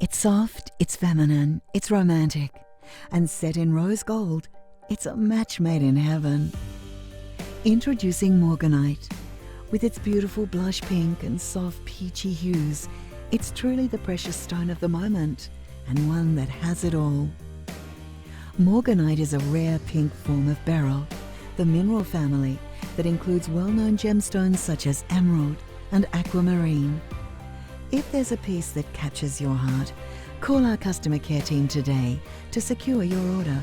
It's soft, it's feminine, it's romantic, and set in rose gold, it's a match made in heaven. Introducing Morganite. With its beautiful blush pink and soft peachy hues, it's truly the precious stone of the moment, and one that has it all. Morganite is a rare pink form of beryl, the mineral family that includes well-known gemstones such as emerald and aquamarine. If there's a piece that captures your heart, call our customer care team today to secure your order.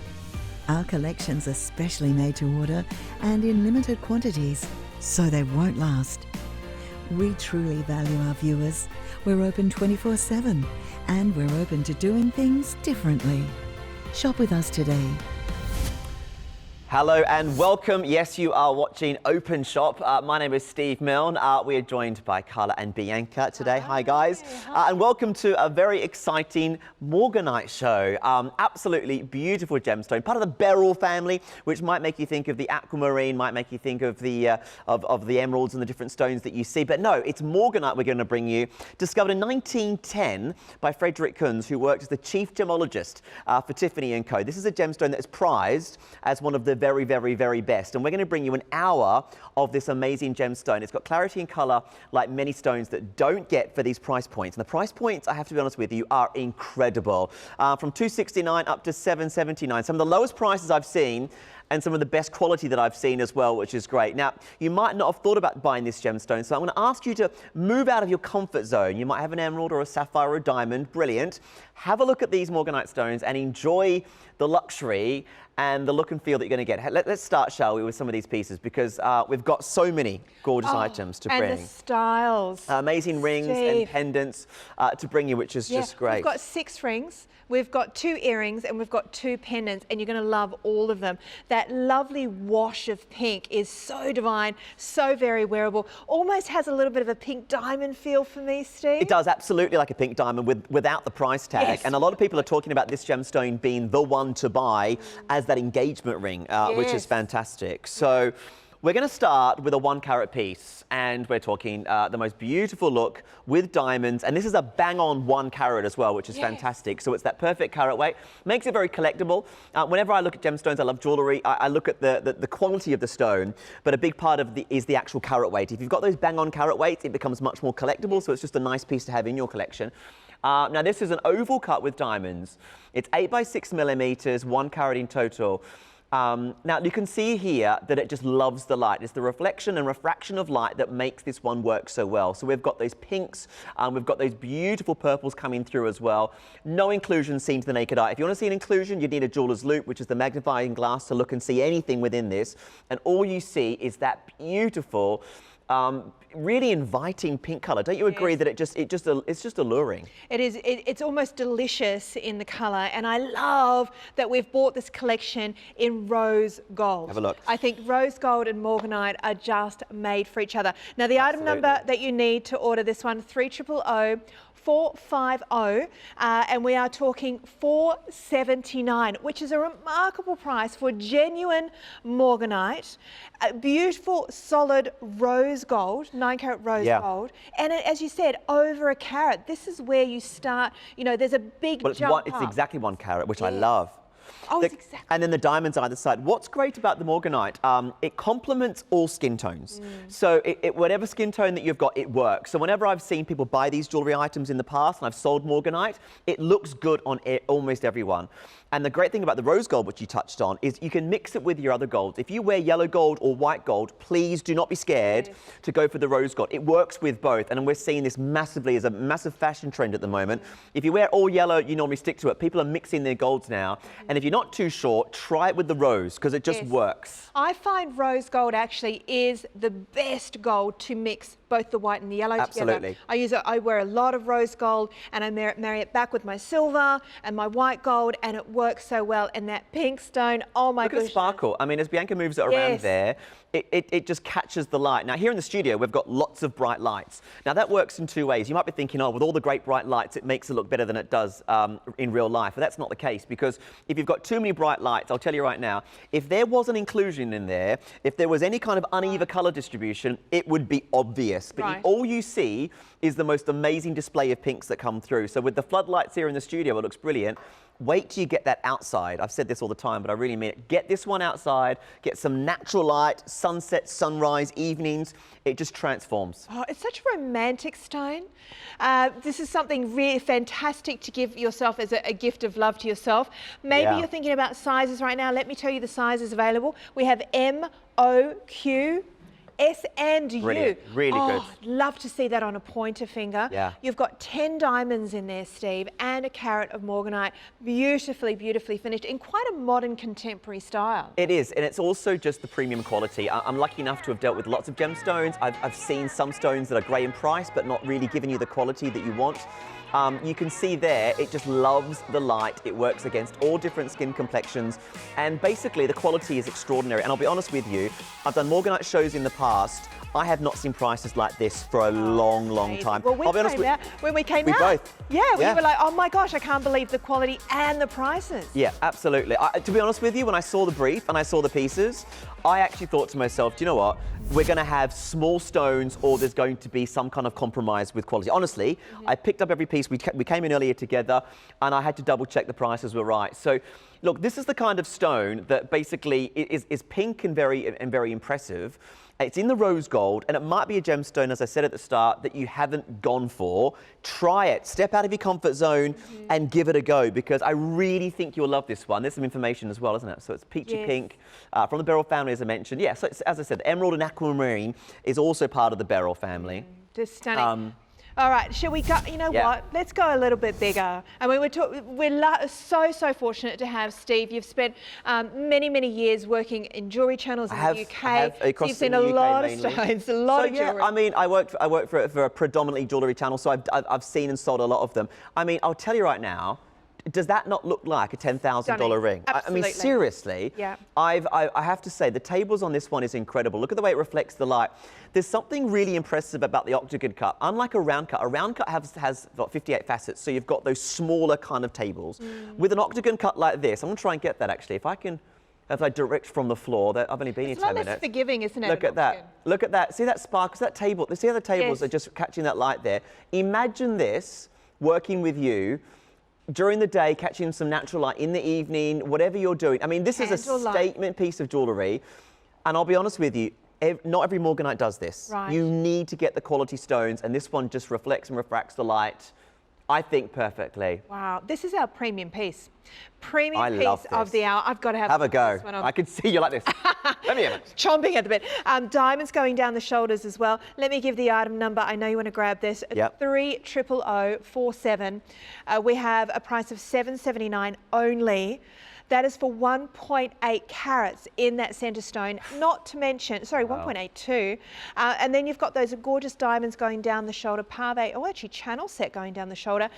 Our collections are specially made to order and in limited quantities, so they won't last. We truly value our viewers. We're open 24/7 and we're open to doing things differently. Shop with us today. Hello and welcome. Yes, you are watching Openshop. My name is Steve Milne. We are joined by Carla and Bianca today. Hi guys. And welcome to a very exciting Morganite show. Absolutely beautiful gemstone, part of the beryl family, which might make you think of the aquamarine, might make you think of the emeralds and the different stones that you see. But no, it's Morganite we're going to bring you. Discovered in 1910 by Frederick Kunz, who worked as the chief gemologist for Tiffany & Co. This is a gemstone that is prized as one of the very, very, very best. And we're going to bring you an hour of this amazing gemstone. It's got clarity and colour like many stones that don't get for these price points. And the price points, I have to be honest with you, are incredible. From $269 up to $779. Some of the lowest prices I've seen and some of the best quality that I've seen as well, which is great. Now, you might not have thought about buying this gemstone, so I'm going to ask you to move out of your comfort zone. You might have an emerald or a sapphire or a diamond. Brilliant. Have a look at these Morganite stones and enjoy the luxury and the look and feel that you're going to get. Let's start, shall we, with some of these pieces, because we've got so many gorgeous items to bring. And the styles. Amazing rings and pendants to bring you, which is just great. We've got 6 rings, we've got 2 earrings, and we've got 2 pendants, and you're going to love all of them. That lovely wash of pink is so divine, so very wearable. Almost has a little bit of a pink diamond feel for me, Steve. It does, absolutely, like a pink diamond without the price tag. Yes. And a lot of people are talking about this gemstone being the one to buy as that engagement ring, which is fantastic. So we're going to start with a 1 carat piece, and we're talking the most beautiful look with diamonds, and this is a bang-on 1 carat as well, which is fantastic. So it's that perfect carat weight, makes it very collectible. Whenever I look at gemstones, I love jewellery. I look at the quality of the stone, but a big part of is the actual carat weight. If you've got those bang-on carat weights, it becomes much more collectible, so it's just a nice piece to have in your collection. Now this is an oval cut with diamonds. It's 8 by 6 millimeters, 1 carat in total. Now you can see here that it just loves the light. It's the reflection and refraction of light that makes this one work so well. So we've got those pinks, we've got those beautiful purples coming through as well. No inclusion seen to the naked eye. If you want to see an inclusion, you need a jeweler's loupe, which is the magnifying glass to look and see anything within this. And all you see is that beautiful, really inviting pink colour. Don't you agree that it's just alluring? It is. It's almost delicious in the colour, and I love that we've bought this collection in rose gold. Have a look. I think rose gold and Morganite are just made for each other. Now the item number that you need to order this one, 3000 450, and we are talking $479, which is a remarkable price for genuine Morganite. A beautiful, solid rose gold, 9 carat rose gold, and as you said, over 1 carat. This is where you start. You know, there's a big jump It's up. exactly 1 carat, which I love. Oh, it's exactly. And then the diamonds either side. What's great about the Morganite, it complements all skin tones. So whatever skin tone that you've got, it works. So whenever I've seen people buy these jewellery items in the past and I've sold Morganite, it looks good on almost everyone. And the great thing about the rose gold, which you touched on, is you can mix it with your other golds. If you wear yellow gold or white gold, please do not be scared to go for the rose gold. It works with both, and we're seeing this massively as a massive fashion trend at the moment. If you wear all yellow, you normally stick to it. People are mixing their golds now, and if you're not too sure, try it with the rose, because it just works. I find rose gold actually is the best gold to mix both the white and the yellow together. I wear a lot of rose gold, and I marry it back with my silver and my white gold, and it works so well. And that pink stone, oh my goodness. Look at the sparkle. I mean, as Bianca moves it around there, it just catches the light. Now, here in the studio, we've got lots of bright lights. Now, that works in 2 ways. You might be thinking, oh, with all the great bright lights, it makes it look better than it does in real life. But that's not the case, because if you've got too many bright lights, I'll tell you right now, if there was an inclusion in there, if there was any kind of uneven colour distribution, it would be obvious. this, but Right. all you see is the most amazing display of pinks that come through. So with the floodlights here in the studio, it looks brilliant. Wait till you get that outside. I've said this all the time, but I really mean it. Get this one outside, get some natural light, sunset, sunrise, evenings. It just transforms. Oh, it's such a romantic stone. This is something really fantastic to give yourself as a gift of love to yourself. Maybe Yeah. you're thinking about sizes right now. Let me tell you the sizes available. We have M, O, Q, S and U. Brilliant. Really good. I'd love to see that on a pointer finger. Yeah. You've got 10 diamonds in there, Steve, and a carat of Morganite. Beautifully, beautifully finished in quite a modern contemporary style. It is, and it's also just the premium quality. I'm lucky enough to have dealt with lots of gemstones. I've seen some stones that are grey in price, but not really giving you the quality that you want. You can see there, it just loves the light. It works against all different skin complexions. And basically, the quality is extraordinary. And I'll be honest with you, I've done Morganite shows in the past. I have not seen prices like this for a long, long time. Well, I'll be honest when we came we out, both. yeah, we Yeah. were like, oh my gosh, I can't believe the quality and the prices. Yeah, absolutely. To be honest with you, when I saw the brief and I saw the pieces, I actually thought to myself, do you know what? We're going to have small stones or there's going to be some kind of compromise with quality. Honestly, I picked up every piece. We came in earlier together and I had to double check the prices were right. So, look, this is the kind of stone that basically is pink and very impressive. It's in the rose gold, and it might be a gemstone, as I said at the start, that you haven't gone for. Try it. Step out of your comfort zone and give it a go, because I really think you'll love this one. There's some information as well, isn't it? So it's peachy pink from the beryl family, as I mentioned. Yeah, so it's, as I said, emerald and aquamarine is also part of the beryl family. Just stunning. All right, shall we go? You know what? Let's go a little bit bigger. I mean, we're so fortunate to have Steve. You've spent many years working in jewellery channels in the UK. I have, across You've seen the a UK lot mainly. of stones, a lot of jewellery. I mean, I work for a predominantly jewellery channel, so I've seen and sold a lot of them. I mean, I'll tell you right now, does that not look like a $10,000 ring? Absolutely. I mean, seriously. Yeah. I have to say, the tables on this one is incredible. Look at the way it reflects the light. There's something really impressive about the octagon cut. Unlike a round cut has got 58 facets, so you've got those smaller kind of tables. With an octagon cut like this, I'm going to try and get that actually. If I direct from the floor, I've only been here 10 minutes. It's less forgiving, isn't it? Look at that. Look at that. See that spark? That table. See how the tables are just catching that light there? Imagine this working with you during the day, catching some natural light in the evening, whatever you're doing. I mean, this is a statement piece of jewellery. And I'll be honest with you, not every Morganite does this. Right. You need to get the quality stones, and this one just reflects and refracts the light, I think, perfectly. Wow, this is our premium piece. Premium I love piece of this. the hour. I've got to have Have a go. this one on. I can see you like this. Let me have it. Chomping at the bit. Diamonds going down the shoulders as well. Let me give the item number. I know you want to grab this. Yep. 30047. We have a price of $779 only. That is for 1.8 carats in that centre stone, not to mention, sorry, 1.82. And then you've got those gorgeous diamonds going down the shoulder, pave, actually channel set going down the shoulder.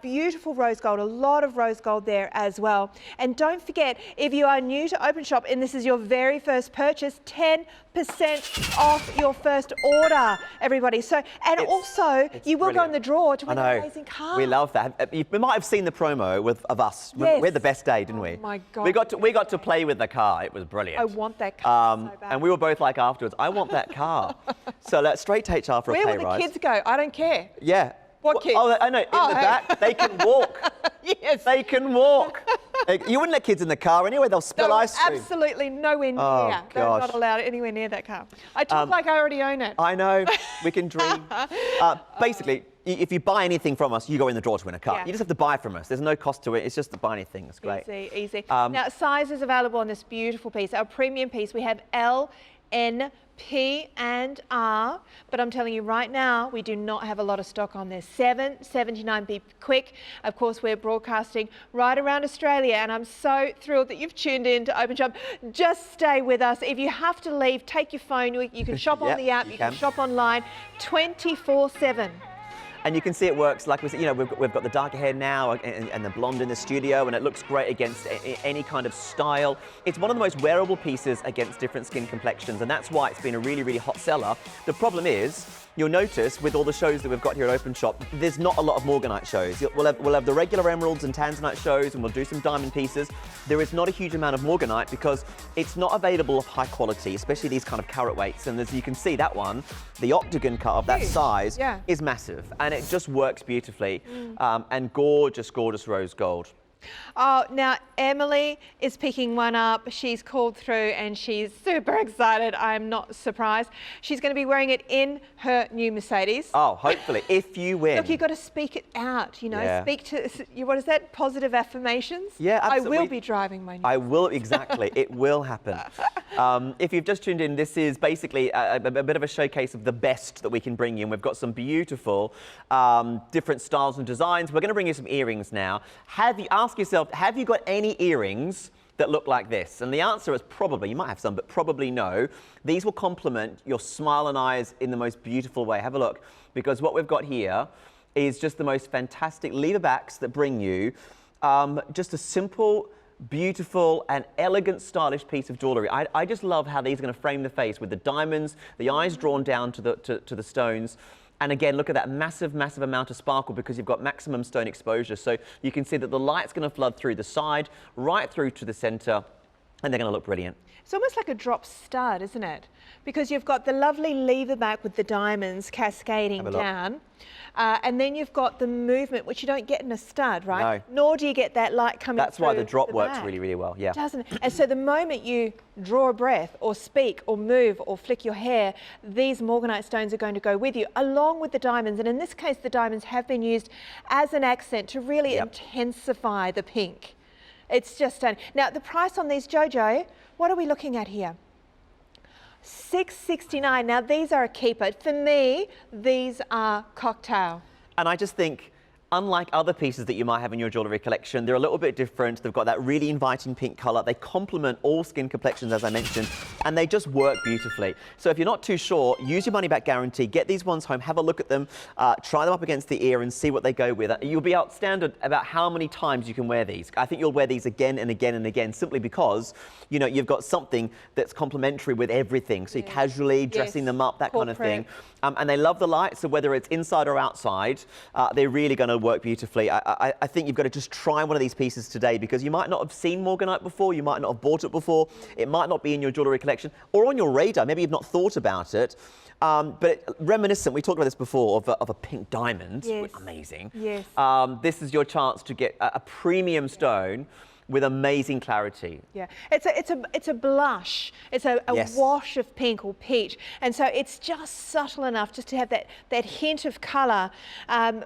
Beautiful rose gold, a lot of rose gold there as well. And don't forget, if you are new to Openshop and this is your very first purchase, 10% off your first order, everybody. So, and also, you will go in the draw to win an amazing car. We love that. We might have seen the promo of us. Yes. We had the best day, didn't we? Oh my God. We got to play with the car. It was brilliant. I want that car so bad. And we were both like afterwards, I want that car. So let's straight to HR for a pay rise. Where will the kids go? I don't care. Yeah. What kids? Oh, I know. In the back, they can walk. Yes. They can walk. You wouldn't let kids in the car anyway. They'll spill ice cream. Absolutely nowhere near. Oh, They're gosh. not allowed anywhere near that car. I talk like I already own it. I know. We can dream. Basically, if you buy anything from us, you go in the draw to win a car. Yeah. You just have to buy from us. There's no cost to it. It's just to buy anything. It's great. Easy. Now, size is available on this beautiful piece. Our premium piece, we have L, N, P and R, but I'm telling you right now, we do not have a lot of stock on this. $779, be quick. Of course, we're broadcasting right around Australia, and I'm so thrilled that you've tuned in to Openshop. Just stay with us. If you have to leave, take your phone. You can shop on the app, you can shop online 24/7. And you can see it works, like we said, you know, we've got the darker hair now and the blonde in the studio, and it looks great against any kind of style. It's one of the most wearable pieces against different skin complexions, and that's why it's been a really hot seller. The problem is, you'll notice with all the shows that we've got here at Openshop, there's not a lot of Morganite shows. We'll have the regular emeralds and tanzanite shows, and we'll do some diamond pieces. There is not a huge amount of Morganite because it's not available of high quality, especially these kind of carat weights. And as you can see, that one, the octagon cut of that size is massive, and it just works beautifully. And gorgeous, gorgeous rose gold. Oh, now Emily is picking one up. She's called through and she's super excited. I'm not surprised. She's going to be wearing it in her new Mercedes. Oh, hopefully, if you win. Look, you've got to speak it out, you know, speak to, what is that, positive affirmations? Yeah, absolutely. I will be driving my new I will, exactly. It will happen. If you've just tuned in, this is basically a bit of a showcase of the best that we can bring you. And we've got some beautiful different styles and designs. We're going to bring you some earrings now. Ask yourself, have you got any earrings that look like this? And the answer is probably, you might have some, but probably no. These will complement your smile and eyes in the most beautiful way. Have a look, because what we've got here is just the most fantastic lever backs that bring you just a simple, beautiful and elegant, stylish piece of jewellery. I just love how these are going to frame the face with the diamonds, the eyes drawn down to the stones. And again, look at that massive, massive amount of sparkle because you've got maximum stone exposure. So you can see that the light's going to flood through the side, right through to the centre, and they're going to look brilliant. It's almost like a drop stud, isn't it? Because you've got the lovely lever back with the diamonds cascading down. And then you've got the movement, which you don't get in a stud, right? No. Nor do you get that light coming through. That's why the drop works really, really well, yeah. Doesn't it? And so the moment you draw a breath or speak or move or flick your hair, these Morganite stones are going to go with you, along with the diamonds. And in this case, the diamonds have been used as an accent to really intensify the pink. It's just stunning. Now, the price on these, Jojo, what are we looking at here? $6.69. Now, these are a keeper. For me, these are cocktail. And I just think, unlike other pieces that you might have in your jewellery collection, they're a little bit different. They've got that really inviting pink colour. They complement all skin complexions, as I mentioned, and they just work beautifully. So if you're not too sure, use your money-back guarantee. Get these ones home, have a look at them, try them up against the ear and see what they go with. You'll be outstanded about how many times you can wear these. I think you'll wear these again and again and again, simply because, you know, you've got something that's complementary with everything. So you're casually dressing them up, that kind of thing. And they love the light, so whether it's inside or outside, they're really going to work beautifully. I think you've got to just try one of these pieces today, because you might not have seen Morganite before, you might not have bought it before, it might not be in your jewellery collection or on your radar, maybe you've not thought about it. But reminiscent, we talked about this before, of a pink diamond. Amazing. This is your chance to get a premium stone with amazing clarity. Yeah, it's a blush. It's a wash of pink or peach, and so it's just subtle enough just to have that hint of colour,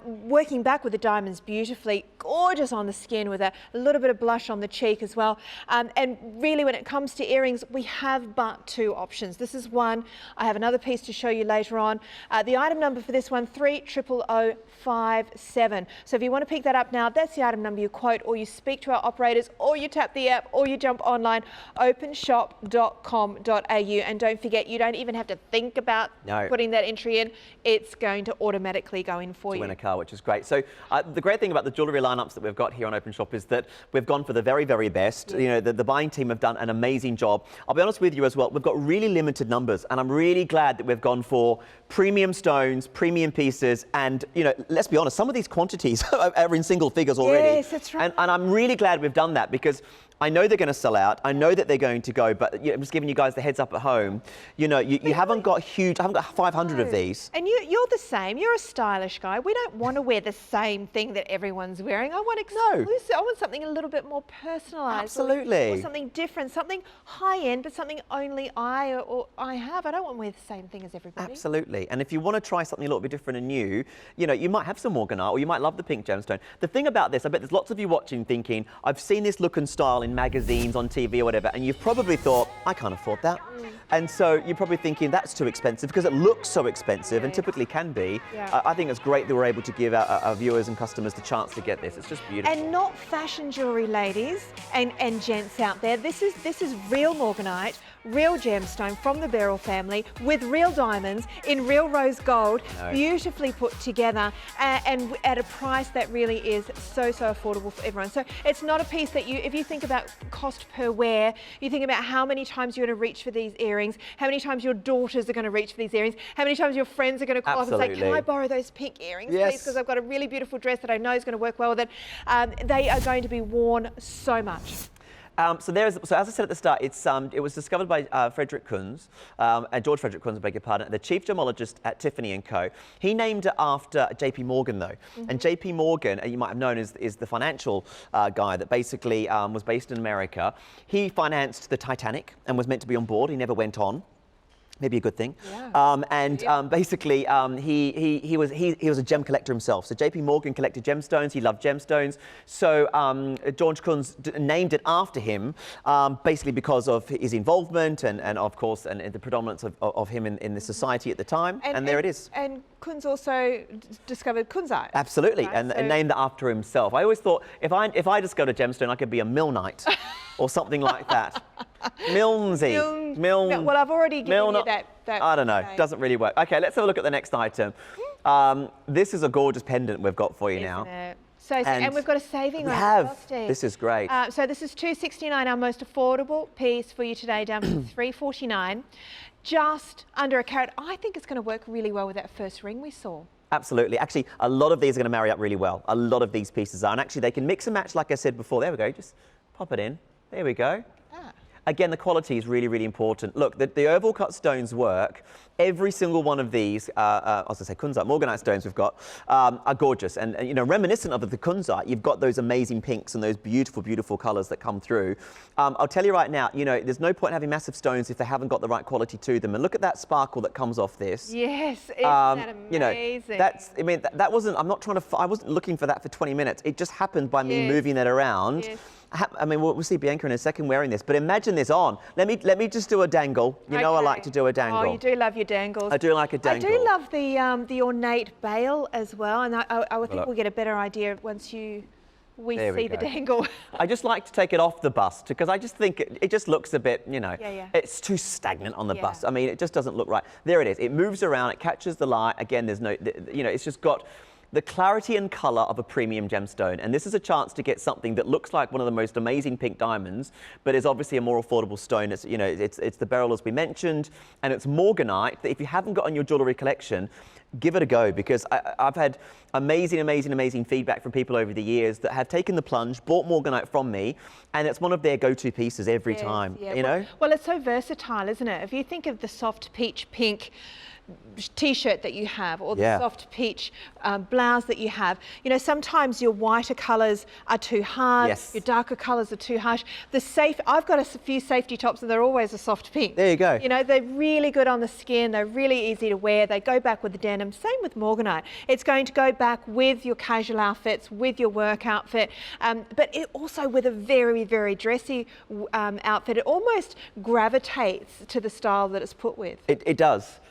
working back with the diamonds beautifully. Gorgeous on the skin with a little bit of blush on the cheek as well. And really, when it comes to earrings, we have but two options. This is one. I have another piece to show you later on. The item number for this one, 300057. So if you want to pick that up now, that's the item number you quote, or you speak to our operators, or you tap the app, or you jump online, openshop.com.au. And don't forget, you don't even have to think about putting that entry in. It's going to automatically go in for you. To win a car, which is great. So the great thing about the jewellery lineups that we've got here on Openshop is that we've gone for the very, very best. You know, the buying team have done an amazing job. I'll be honest with you as well, we've got really limited numbers, and I'm really glad that we've gone for premium stones, premium pieces, and, you know, let's be honest, some of these quantities are in single figures already. Yes, that's right. And I'm really glad we've done that, because I know they're going to sell out. I know that they're going to go, but I'm just giving you guys the heads up at home. You know, you haven't got huge, I haven't got 500 of these. And you're the same. You're a stylish guy. We don't want to wear the same thing that everyone's wearing. I want exclusive. I want something a little bit more personalised. Absolutely. Or something different, something high-end, but something only I have. I don't want to wear the same thing as everybody. Absolutely. And if you want to try something a little bit different and new, you know, you might have some Morganite, or you might love the pink gemstone. The thing about this, I bet there's lots of you watching thinking, I've seen this look and style in magazines, on TV or whatever, and you've probably thought, I can't afford that. And so you're probably thinking that's too expensive, because it looks so expensive and typically can be. I think it's great that we're able to give our viewers and customers the chance to get this. It's just beautiful. And not fashion jewellery, ladies and gents out there. This is real Morganite, real gemstone from the Beryl family, with real diamonds in real rose gold, beautifully put together, and at a price that really is so affordable for everyone. So it's not a piece that if you think about cost per wear, you think about how many times you're going to reach for these earrings. earrings, how many times your daughters are going to reach for these earrings, how many times your friends are going to call up and say, can I borrow those pink earrings, please, because I've got a really beautiful dress that I know is going to work well with it. They are going to be worn so much. So as I said at the start, it was discovered by Frederick Kunz, George Frederick Kunz, I beg your pardon, the chief gemologist at Tiffany & Co. He named it after J.P. Morgan, though. And J.P. Morgan, you might have known, is the financial guy that basically was based in America. He financed the Titanic and was meant to be on board. He never went on. Maybe a good thing. Yeah. Basically, he was a gem collector himself. So J.P. Morgan collected gemstones. He loved gemstones. So George Kunz named it after him, basically because of his involvement and of course, and the predominance of him in the society at the time. And there it is. And Kunz also discovered kunzite. Absolutely, right? and named that after himself. I always thought if I discovered a gemstone, I could be a Milnite or something like that. Milnsy. Well, I've already given you that. I don't know. Doesn't really work. Okay, let's have a look at the next item. This is a gorgeous pendant we've got for you now. So, and we've got a saving we on have. it. This is great. So this is $269, our most affordable piece for you today, down from $349. Just under a carat. I think it's going to work really well with that first ring we saw. Absolutely. Actually, a lot of these are going to marry up really well. A lot of these pieces are. And actually, they can mix and match, like I said before. There we go. Just pop it in. There we go. Again, the quality is really, really important. Look, the oval cut stones work. Every single one of these, I was going to say kunzite, Morganite stones we've got, are gorgeous. And, you know, reminiscent of the kunzite, you've got those amazing pinks and those beautiful, beautiful colours that come through. I'll tell you right now, you know, there's no point in having massive stones if they haven't got the right quality to them. And look at that sparkle that comes off this. Yes, isn't that amazing? You know, I mean, that wasn't, I wasn't looking for that for 20 minutes. It just happened by me moving that around. Yes. I mean, we'll see Bianca in a second wearing this, but imagine this on. Let me just do a dangle. You know I like to do a dangle. Oh, you do love your dangles. I do like a dangle. I do love the ornate bail as well, and I would think we'll get a better idea once we see the dangle. I just like to take it off the bust because I just think it just looks a bit, you know, it's too stagnant on the bust. I mean, it just doesn't look right. There it is. It moves around. It catches the light. Again, there's no, you know, it's just got the clarity and colour of a premium gemstone, and this is a chance to get something that looks like one of the most amazing pink diamonds, but is obviously a more affordable stone. It's, you know, it's the beryl as we mentioned, and it's Morganite. That if you haven't got on your jewellery collection, give it a go, because I've had amazing feedback from people over the years that have taken the plunge, bought Morganite from me, and it's one of their go-to pieces every time. You know. Well, it's so versatile, isn't it? If you think of the soft peach pink t-shirt that you have, or the soft peach blouse that you have, you know, sometimes your whiter colours are too hard, your darker colours are too harsh. I've got a few safety tops and they're always a soft pink. There you go. You know, they're really good on the skin, they're really easy to wear, they go back with the denim. Same with Morganite. It's going to go back with your casual outfits, with your work outfit, but it also with a very, very dressy outfit. It almost gravitates to the style that it's put with. It does.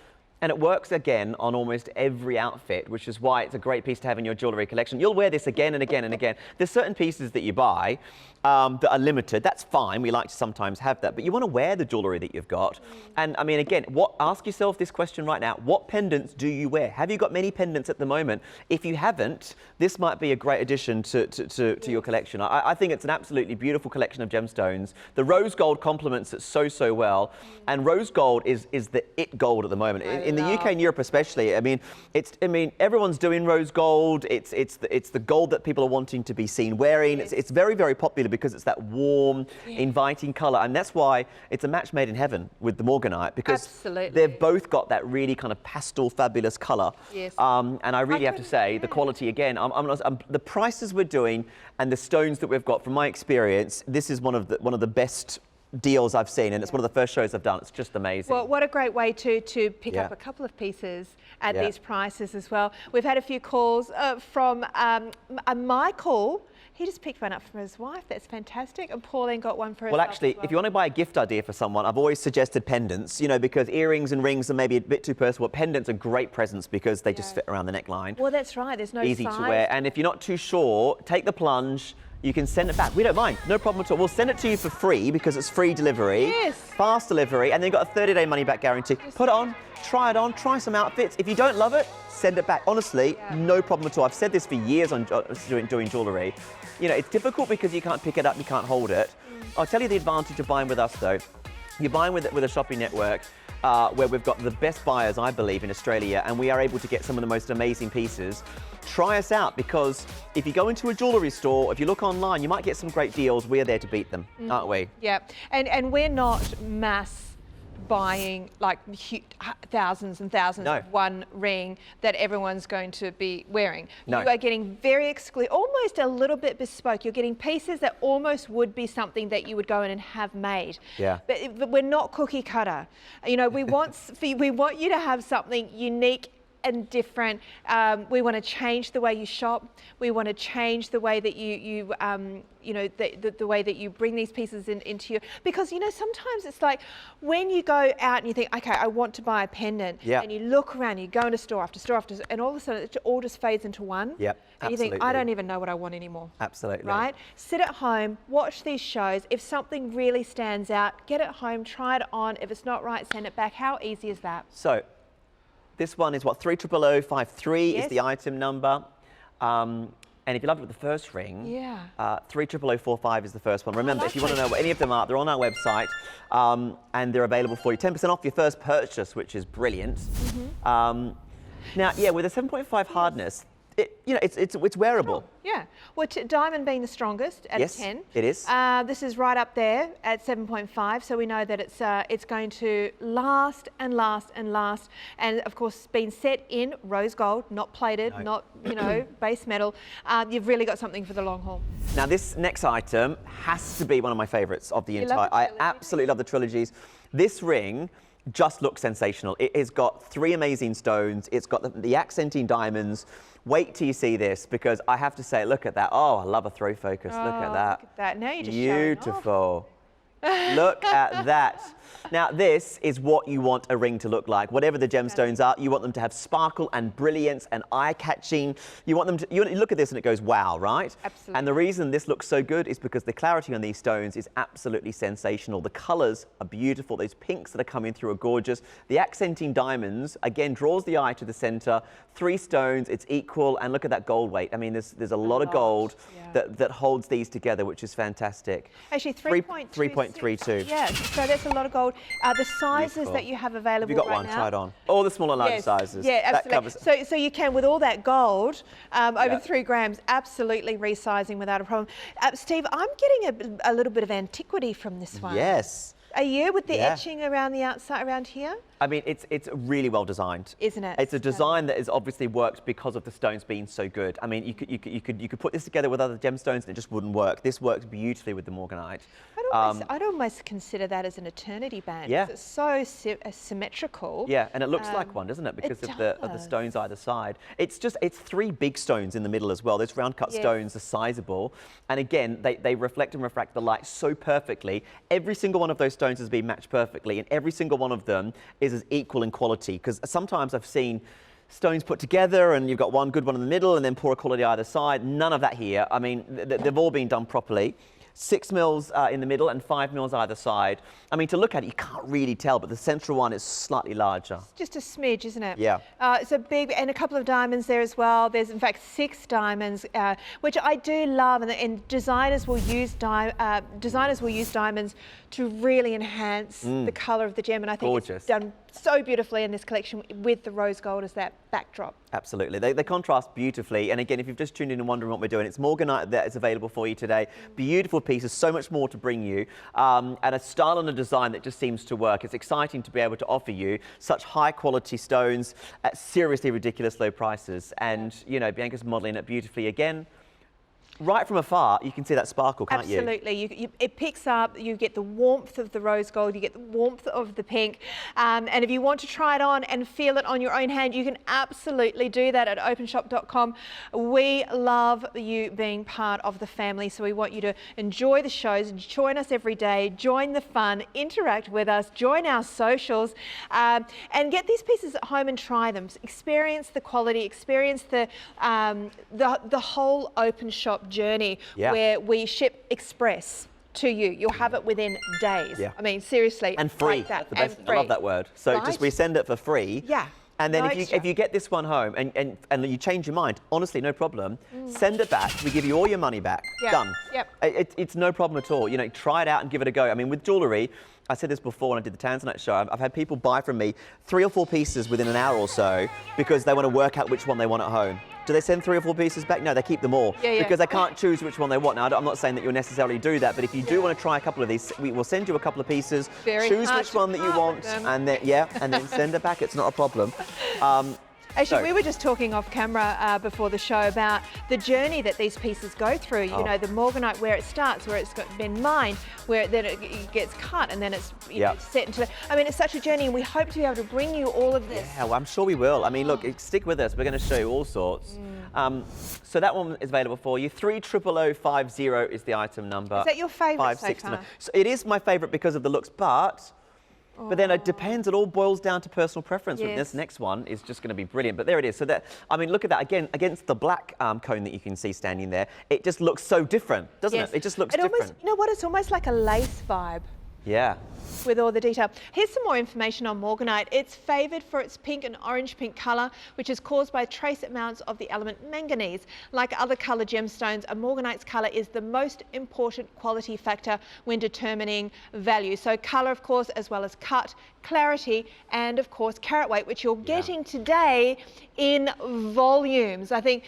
And it works again on almost every outfit, which is why it's a great piece to have in your jewellery collection. You'll wear this again and again and again. There's certain pieces that you buy that are limited. That's fine. We like to sometimes have that. But you want to wear the jewellery that you've got. And I mean, again, ask yourself this question right now. What pendants do you wear? Have you got many pendants at the moment? If you haven't, this might be a great addition to your collection. I think it's an absolutely beautiful collection of gemstones. The rose gold complements it so well. And rose gold is the it gold at the moment. In the UK and Europe especially, I mean, everyone's doing rose gold. It's the gold that people are wanting to be seen wearing. It's very, very popular because it's that warm, inviting colour, and that's why it's a match made in heaven with the Morganite, because they've both got that really kind of pastel, fabulous colour. And I really have to say, the quality again. The prices we're doing and the stones that we've got, from my experience, this is one of the best deals I've seen, and it's one of the first shows I've done. It's just amazing. Well, what a great way to pick up a couple of pieces at these prices as well. We've had a few calls from Michael. He just picked one up from his wife. That's fantastic. And Pauline got one for herself. Well, actually, if you want to buy a gift idea for someone, I've always suggested pendants, you know, because earrings and rings are maybe a bit too personal. Pendants are great presents because they just fit around the neckline. Well, that's right. There's no easy to wear. And if you're not too sure, take the plunge. You can send it back. We don't mind. No problem at all. We'll send it to you for free because it's free delivery. Fast delivery. And then you've got a 30-day money-back guarantee. Put it on, try some outfits. If you don't love it, send it back. Honestly, no problem at all. I've said this for years on doing jewellery. You know, it's difficult because you can't pick it up, you can't hold it. I'll tell you the advantage of buying with us, though. You're buying with a shopping network where we've got the best buyers, I believe, in Australia, and we are able to get some of the most amazing pieces. Try us out, because if you go into a jewellery store, if you look online, you might get some great deals. We're there to beat them, aren't we? Yeah, and we're not mass buying like thousands and thousands of one ring that everyone's going to be wearing. No. You are getting very exclusive, almost a little bit bespoke. You're getting pieces that almost would be something that you would go in and have made. Yeah. But we're not cookie cutter. You know, we want you to have something unique and different. We want to change the way you shop. We want to change the way that you know, the way that you bring these pieces into your, because, you know, sometimes it's like when you go out and you think, okay, I want to buy a pendant, and you look around, you go into store after store after store, and all of a sudden it all just fades into one. Yep, and you think, I don't even know what I want anymore. Absolutely. Right? Sit at home, watch these shows. If something really stands out, get it home, try it on. If it's not right, send it back. How easy is that? So, this one is what, 300053 Yes. is the item number. And if you love it with the first ring, 300045 is the first one. Remember, if you want to know what any of them are, they're on our website, and they're available for you. 10% off your first purchase, which is brilliant. Now, yeah, with a 7.5 hardness, you know, it's wearable. Sure. Yeah. Well, diamond being the strongest at 10. It is. This is right up there at 7.5, so we know that it's going to last and last and last. And of course, being set in rose gold, not plated, not, you know, base metal. You've really got something for the long haul. Now, this next item has to be one of my favourites of the entire. I absolutely love the trilogies. This ring just looks sensational. It has got 3 amazing stones. It's got the accenting diamonds. Wait till you see this, because I have to say, look at that. Oh, I love a throw focus. Look at that. Look at that. Now you're just beautiful. Look at that. Now, this is what you want a ring to look like. Whatever the gemstones are, you want them to have sparkle and brilliance and eye-catching. You want them to, you look at this and it goes, wow, right? Absolutely. And the reason this looks so good is because the clarity on these stones is absolutely sensational. The colours are beautiful. Those pinks that are coming through are gorgeous. The accenting diamonds, again, draws the eye to the centre. 3 stones, it's equal. And look at that gold weight. I mean, there's a lot of gold that holds these together, which is fantastic. Actually, 3.32. Yeah, so that's a lot of gold. The sizes that you have available Have you got right one? now. Try it on. All the small and larger sizes. Yeah, absolutely. That covers... So you can, with all that gold, over 3 grams, absolutely resizing without a problem. Steve, I'm getting a little bit of antiquity from this one. Yes. Are you, with the etching around the outside, around here? I mean, it's really well designed, isn't it? It's a design that is obviously worked because of the stones being so good. I mean, you could put this together with other gemstones and it just wouldn't work. This works beautifully with the Morganite. I'd almost consider that as an eternity band. Yeah. It's so symmetrical. Yeah, and it looks like one, doesn't it? Because of the stones either side. It's 3 big stones in the middle as well. Those round cut stones are sizable, and again, they reflect and refract the light so perfectly. Every single one of those stones has been matched perfectly, and every single one of them is as equal in quality, because sometimes I've seen stones put together and you've got one good one in the middle and then poorer quality either side. None of that here. I mean, they've all been done properly. 6 mils in the middle and 5 mils either side. I mean, to look at it, you can't really tell, but the central one is slightly larger. It's just a smidge, isn't it? Yeah. It's a big, and a couple of diamonds there as well. There's, in fact, 6 diamonds, which I do love, and designers will use diamonds to really enhance the colour of the gem, and I think it's done so beautifully in this collection with the rose gold as that backdrop. Absolutely. They contrast beautifully. And again, if you've just tuned in and wondering what we're doing, it's Morganite that is available for you today. Beautiful pieces, so much more to bring you, and a style and a design that just seems to work. It's exciting to be able to offer you such high quality stones at seriously ridiculous low prices. And, you know, Bianca's modelling it beautifully again. Right from afar, you can see that sparkle, can't you? Absolutely. It picks up, you get the warmth of the rose gold, you get the warmth of the pink. And if you want to try it on and feel it on your own hand, you can absolutely do that at openshop.com. We love you being part of the family, so we want you to enjoy the shows, join us every day, join the fun, interact with us, join our socials, and get these pieces at home and try them. Experience the quality, experience the whole open shop journey where we ship express to you. You'll have it within days. I mean, seriously. And free. Like that. That's the best. I love that word. So just we send it for free. Yeah. And then if you get this one home and you change your mind, honestly, no problem. Send it back. We give you all your money back. Done. Yep. It's no problem at all. You know, try it out and give it a go. I mean, with jewellery, I said this before when I did the Tanzanite show, I've had people buy from me 3 or 4 pieces within an hour or so because they want to work out which one they want at home. Do they send 3 or 4 pieces back? No, they keep them all because they can't choose which one they want. Now, I'm not saying that you'll necessarily do that, but if you do want to try a couple of these, we will send you a couple of pieces, choose which one that you want, and then send it back. It's not a problem. Actually, we were just talking off camera before the show about the journey that these pieces go through. You know, the Morganite, where it starts, where it's been mined, where then it gets cut, and then it's set into. I mean, it's such a journey, and we hope to be able to bring you all of this. Yeah, well, I'm sure we will. I mean, look, stick with us. We're going to show you all sorts. So that one is available for you. 300050 is the item number. Is that your favourite so far? So it is my favourite because of the looks, but then it depends. It all boils down to personal preference. Yes. This next one is just going to be brilliant. But there it is. So that, I mean, look at that again against the black cone that you can see standing there. It just looks so different, doesn't it? It just looks different. Almost, you know what? It's almost like a lace vibe. Yeah. With all the detail. Here's some more information on Morganite. It's favoured for its pink and orange pink colour, which is caused by trace amounts of the element manganese. Like other coloured gemstones, a Morganite's colour is the most important quality factor when determining value. So colour, of course, as well as cut, clarity, and of course carat weight, which you're getting today in volumes. I think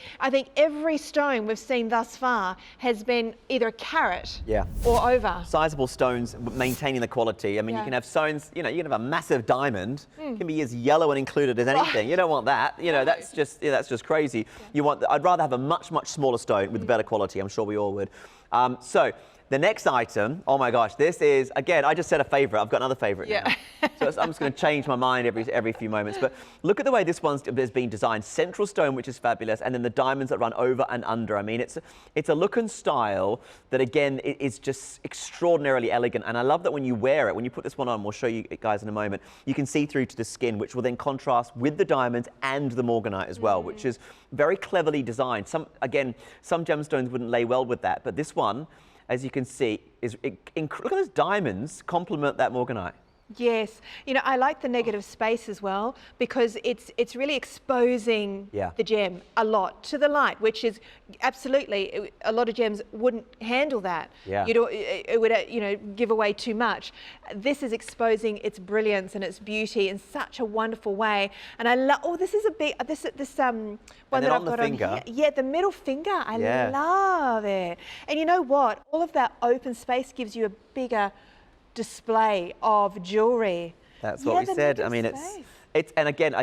every stone we've seen thus far has been either a carat or over. Sizable stones maintaining the quality. I mean, you can have stones, you know, you can have a massive diamond, can be as yellow and included as anything. You don't want that. You know, that's just crazy. You want, I'd rather have a much smaller stone with better quality. I'm sure we all would. So the next item, oh my gosh, this is, again, I just said a favourite. I've got another favourite now. So I'm just going to change my mind every few moments. But look at the way this one's been designed. Central stone, which is fabulous, and then the diamonds that run over and under. I mean, it's a look and style that, again, is just extraordinarily elegant. And I love that when you wear it, when you put this one on, we'll show you guys in a moment, you can see through to the skin, which will then contrast with the diamonds and the Morganite as well, which is very cleverly designed. Some gemstones wouldn't lay well with that, but this one, as you can see, look at those diamonds complement that Morganite. Yes, you know, I like the negative space as well because it's really exposing the gem a lot to the light, which is absolutely, a lot of gems wouldn't handle that. It would, you know, give away too much. This is exposing its brilliance and its beauty in such a wonderful way. And I love, this is a big, this one that I've got on here. Yeah, the middle finger, I love it. And you know what? All of that open space gives you a bigger display of jewellery. That's what we said. I mean, it's and again,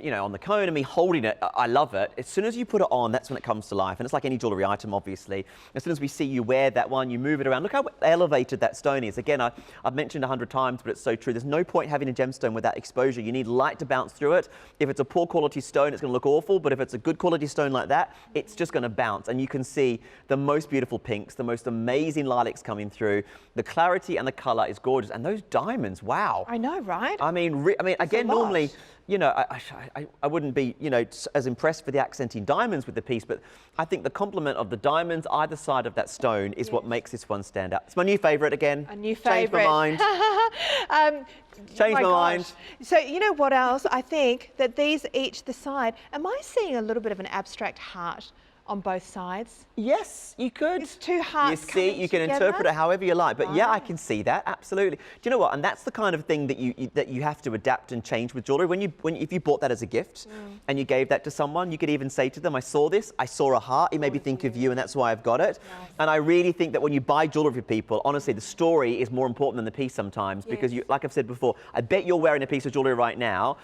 you know, on the cone and me holding it, I love it. As soon as you put it on, that's when it comes to life. And it's like any jewellery item, obviously. As soon as we see you wear that one, you move it around. Look how elevated that stone is. Again, I've mentioned 100 times, but it's so true. There's no point having a gemstone without exposure. You need light to bounce through it. If it's a poor quality stone, it's going to look awful. But if it's a good quality stone like that, it's just going to bounce. And you can see the most beautiful pinks, the most amazing lilacs coming through. The clarity and the colour is gorgeous. And those diamonds, wow. I know, right? I mean, again, normally, you know, I wouldn't be, you know, as impressed for the accenting diamonds with the piece, but I think the complement of the diamonds either side of that stone is what makes this one stand out. It's my new favourite again. A new favourite. Changed my mind. Changed my mind. So you know what else? I think that these each the side, am I seeing a little bit of an abstract heart on both sides? Yes, you could. It's two hearts. You see, you can interpret it however you like. But yeah, I can see that, absolutely. Do you know what? And that's the kind of thing that you have to adapt and change with jewellery. If you bought that as a gift and you gave that to someone, you could even say to them, I saw this, I saw a heart, it made me think of you, and that's why I've got it. And I really think that when you buy jewellery for people, honestly, the story is more important than the piece sometimes, because you, like I've said before, I bet you're wearing a piece of jewellery right now.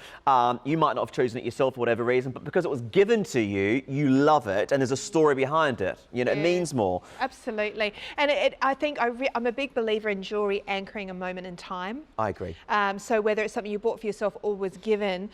You might not have chosen it yourself for whatever reason, but because it was given to you, you love it, and there's a story behind it. You know, it means more. Absolutely. And I think I'm a big believer in jewellery anchoring a moment in time. I agree. So whether it's something you bought for yourself or was given,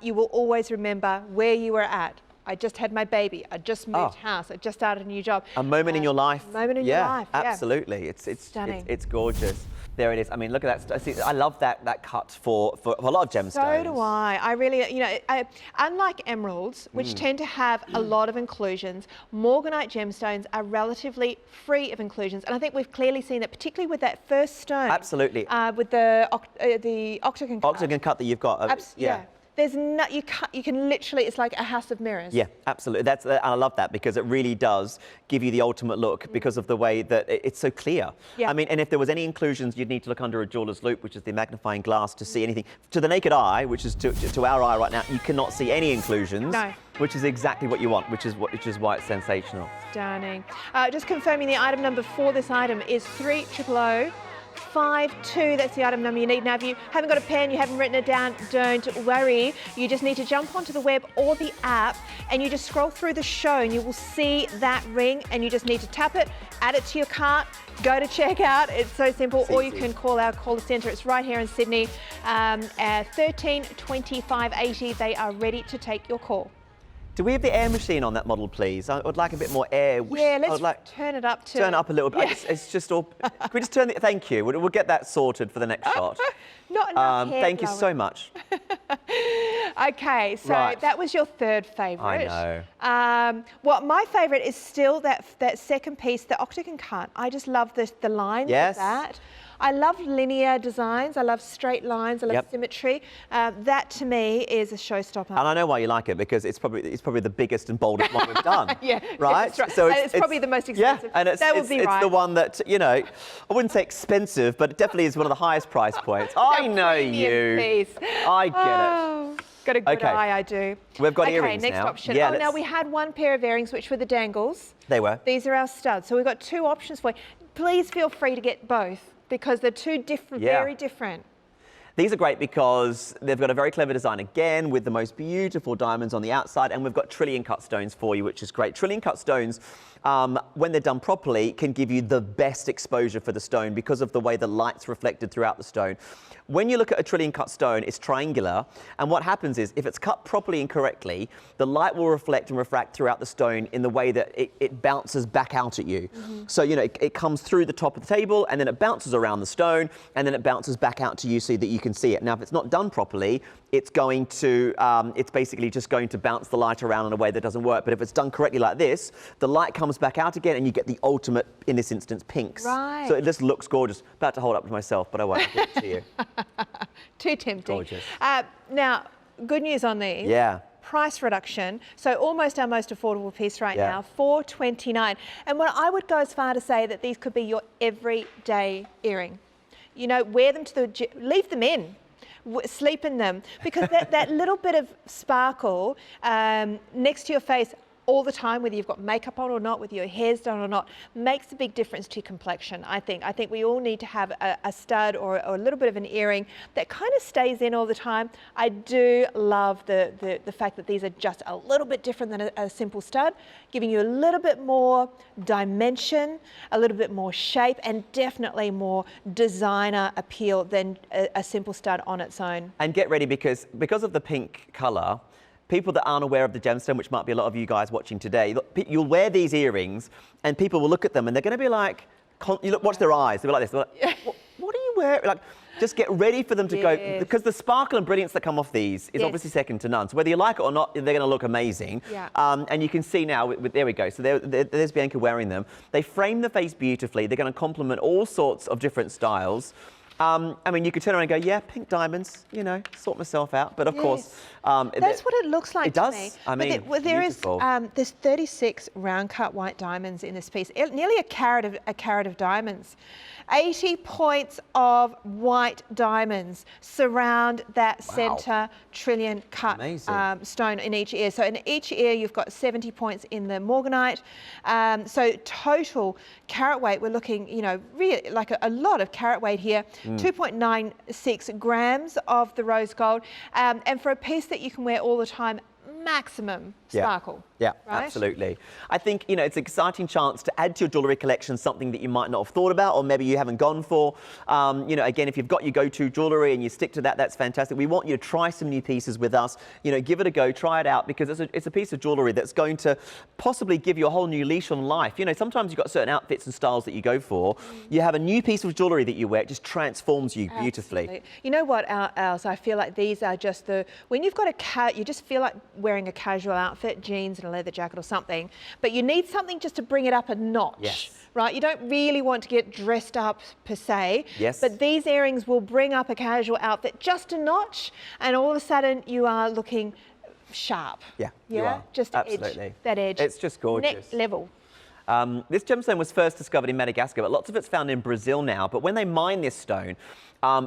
you will always remember where you were at. I just had my baby. I just moved house. I just started a new job. A moment in your life. A moment in your life. Yeah, absolutely. It's stunning. It's gorgeous. There it is. I mean, look at that. See, I love that cut for a lot of gemstones. So do I. I really, you know, unlike emeralds, which tend to have a lot of inclusions, Morganite gemstones are relatively free of inclusions. And I think we've clearly seen that, particularly with that first stone. Absolutely. With the octagon cut. Octagon cut that you've got. There's no, you can literally, it's like a house of mirrors. Yeah, absolutely. I love that because it really does give you the ultimate look because of the way that it's so clear. Yeah. I mean, and if there was any inclusions, you'd need to look under a jeweler's loupe, which is the magnifying glass, to see anything. To the naked eye, which is to our eye right now, you cannot see any inclusions. No. Which is exactly what you want, which is why it's sensational. Stunning. Just confirming the item number for this item is 300052. That's the item number you need. Now, if you haven't got a pen, you haven't written it down, don't worry. You just need to jump onto the web or the app and you just scroll through the show and you will see that ring and you just need to tap it, add it to your cart, go to checkout. It's so simple. Or you can call our call centre. It's right here in Sydney at 13 25 80. They are ready to take your call. Do we have the air machine on that model, please? I would like a bit more air. Yeah, let's turn it up to... Turn it up a little bit. Yeah. It's just all... Can we just turn it... Thank you. We'll get that sorted for the next shot. Not enough hair Thank you blowing. so much. Okay, so Right. that was your third favourite. I know. Well, my favourite is still that second piece, the octagon cut. I just love the lines Yes. of that. I love linear designs. I love straight lines. I love symmetry. That to me is a showstopper. And I know why you like it, because it's probably the biggest and boldest one we've done. Yeah, right. that's right. So And it's probably the most expensive. Yeah, and it's the one that, you know, I wouldn't say expensive, but it definitely is one of the highest price points. I know Premium you. piece. I get it. Got a good Okay. eye, I do. We've got okay, earrings next now. option. Yeah, now we had one pair of earrings, which were the dangles. They were. These are our studs. So we've got two options for you. Please feel free to get both because they're two different, very different. These are great because they've got a very clever design again with the most beautiful diamonds on the outside, and we've got trillion cut stones for you, which is great. Trillion cut stones, when they're done properly, can give you the best exposure for the stone because of the way the light's reflected throughout the stone. When you look at a trillion cut stone, it's triangular, and what happens is if it's cut properly and correctly, the light will reflect and refract throughout the stone in the way that it bounces back out at you. So, you know, it comes through the top of the table and then it bounces around the stone and then it bounces back out to you so that you can see it. Now, if it's not done properly, it's going to, it's basically just going to bounce the light around in a way that doesn't work. But if it's done correctly like this, the light comes back out again and you get the ultimate, in this instance, pinks. Right. So it just looks gorgeous. About to hold up to myself, but I won't give it to you. Too tempting. Gorgeous. Now, good news on these. Yeah. Price reduction, so almost our most affordable piece right Yeah. now, $4.29. And what I would go as far to say that these could be your everyday earring. You know, wear them to the leave them in. Sleep in them, because that little bit of sparkle next to your face all the time, whether you've got makeup on or not, whether your hair's done or not, makes a big difference to your complexion, I think. I think we all need to have a stud or a little bit of an earring that kind of stays in all the time. I do love the fact that these are just a little bit different than a simple stud, giving you a little bit more dimension, a little bit more shape, and definitely more designer appeal than a simple stud on its own. And get ready, because of the pink colour, people that aren't aware of the gemstone, which might be a lot of you guys watching today, you'll wear these earrings and people will look at them and they're going to be like, watch their eyes, they'll be like this, they're like, what are you wearing? Like, just get ready for them to go, because the sparkle and brilliance that come off these is obviously second to none. So whether you like it or not, they're going to look amazing. Yeah. And you can see now, there we go. So there's Bianca wearing them. They frame the face beautifully. They're going to complement all sorts of different styles. I mean, you could turn around and go, yeah, pink diamonds, you know, sort myself out. But of course, that's what it looks like. It does. To me. I mean, but there is beautiful. there's 36 round cut white diamonds in this piece, nearly a carat of diamonds. 80 points of white diamonds surround that centre trillion cut stone in each ear. So in each ear, you've got 70 points in the Morganite. So total carat weight, we're looking, you know, really like a lot of carat weight here. 2.96 grams of the rose gold. And for a piece that you can wear all the time, maximum sparkle. Yeah, right? absolutely. I think, you know, it's an exciting chance to add to your jewellery collection something that you might not have thought about or maybe you haven't gone for. You know, again, if you've got your go-to jewellery and you stick to that, that's fantastic. We want you to try some new pieces with us. You know, give it a go, try it out, because it's a piece of jewellery that's going to possibly give you a whole new leash on life. You know, sometimes you've got certain outfits and styles that you go for. You have a new piece of jewellery that you wear, it just transforms you beautifully. Absolutely. You know what, Alice, I feel like these are just when you've got you just feel like wearing a casual outfit, jeans and a leather jacket or something, but you need something just to bring it up a notch. Yes. right? You don't really want to get dressed up per se. Yes. But these earrings will bring up a casual outfit just a notch, and all of a sudden you are looking sharp. Yeah, you are. Just Absolutely. that edge. It's just gorgeous. Next level. This gemstone was first discovered in Madagascar, but lots of it's found in Brazil now. But when they mine this stone,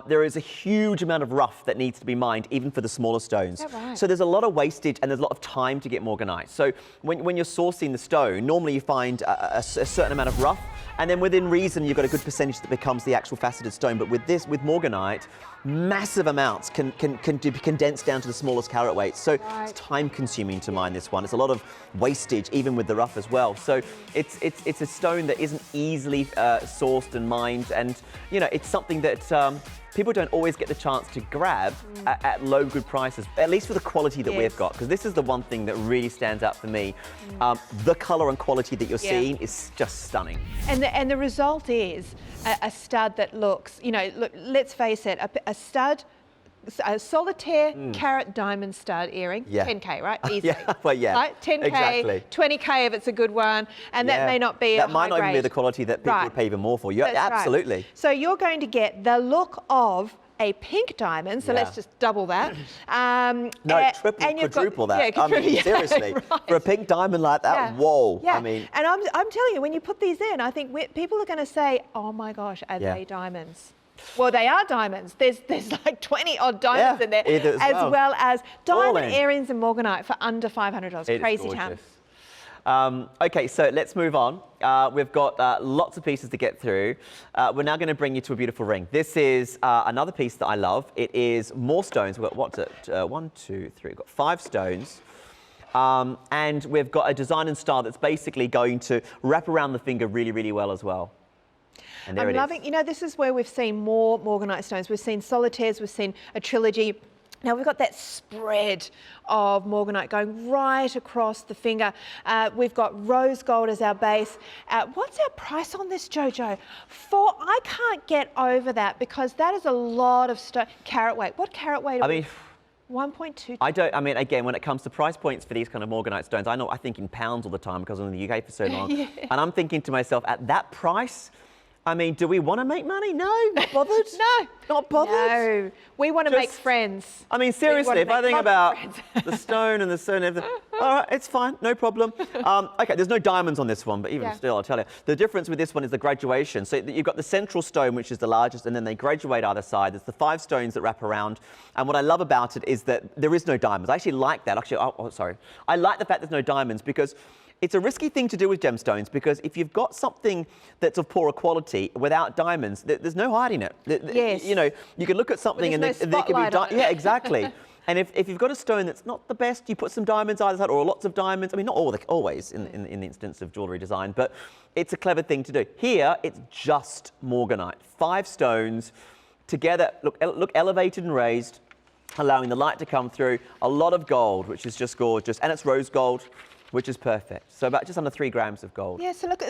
there is a huge amount of rough that needs to be mined, even for the smaller stones. Is that right? So there's a lot of wastage and there's a lot of time to get Morganite. So when you're sourcing the stone, normally you find a certain amount of rough, and then within reason, you've got a good percentage that becomes the actual faceted stone. But with Morganite, massive amounts can be condensed down to the smallest carat weight. So it's time consuming to mine this one. It's a lot of wastage, even with the rough as well. So it's a stone that isn't easily sourced and mined, and you know, it's something that people don't always get the chance to grab at low good prices, at least for the quality that we've got, because this is the one thing that really stands out for me. The colour and quality that you're seeing is just stunning. And the result is a stud that looks, you know, look, let's face it, a stud, a solitaire carat diamond stud earring, 10K, right? Easily. Right? 10K, exactly. 20K if it's a good one, and that may not be that might not even be the quality that people would pay even more for. That's absolutely. Right. So you're going to get the look of a pink diamond, so let's just double that. No, triple, quadruple that. I mean, seriously, for a pink diamond like that, whoa. I mean, and I'm telling you, when you put these in, I think people are going to say, "Oh my gosh, are they diamonds?" Well, they are diamonds. There's like 20 odd diamonds in there, as well as diamond earrings and Morganite for under $500. Crazy town. Okay, so let's move on. We've got lots of pieces to get through. We're now going to bring you to a beautiful ring. This is another piece that I love. It is more stones. We've got, what's it? 1, 2, 3. We've got 5 stones. And we've got a design and style that's basically going to wrap around the finger really, really well as well. And there I'm loving, you know, this is where we've seen more Morganite stones. We've seen solitaires, we've seen a trilogy. Now we've got that spread of Morganite going right across the finger. We've got rose gold as our base. What's our price on this, Jojo? I can't get over that, because that is a lot of carat weight. What carat weight are we? 1.2. I mean, again, when it comes to price points for these kind of Morganite stones, I think in pounds all the time because I'm in the UK for so long. And I'm thinking to myself, at that price, I mean, do we want to make money? No, not bothered. No. Not bothered. No, we want to make friends. I mean, seriously, if I think about the stone and the stone and everything, all right, it's fine, no problem. Okay, there's no diamonds on this one, but even still, I'll tell you. The difference with this one is the graduation. So you've got the central stone, which is the largest, and then they graduate either side. There's the 5 stones that wrap around. And what I love about it is that there is no diamonds. I actually like that. Actually, sorry. I like the fact there's no diamonds, because it's a risky thing to do with gemstones, because if you've got something that's of poorer quality without diamonds, there's no hiding it. Yes. You know, you can look at something and there could be yeah, exactly. And if you've got a stone that's not the best, you put some diamonds either side, or lots of diamonds. I mean, not always in the instance of jewellery design, but it's a clever thing to do. Here, it's just Morganite. 5 stones together, look elevated and raised, allowing the light to come through. A lot of gold, which is just gorgeous, and it's rose gold, which is perfect. So about just under 3 grams of gold. Yeah, so look,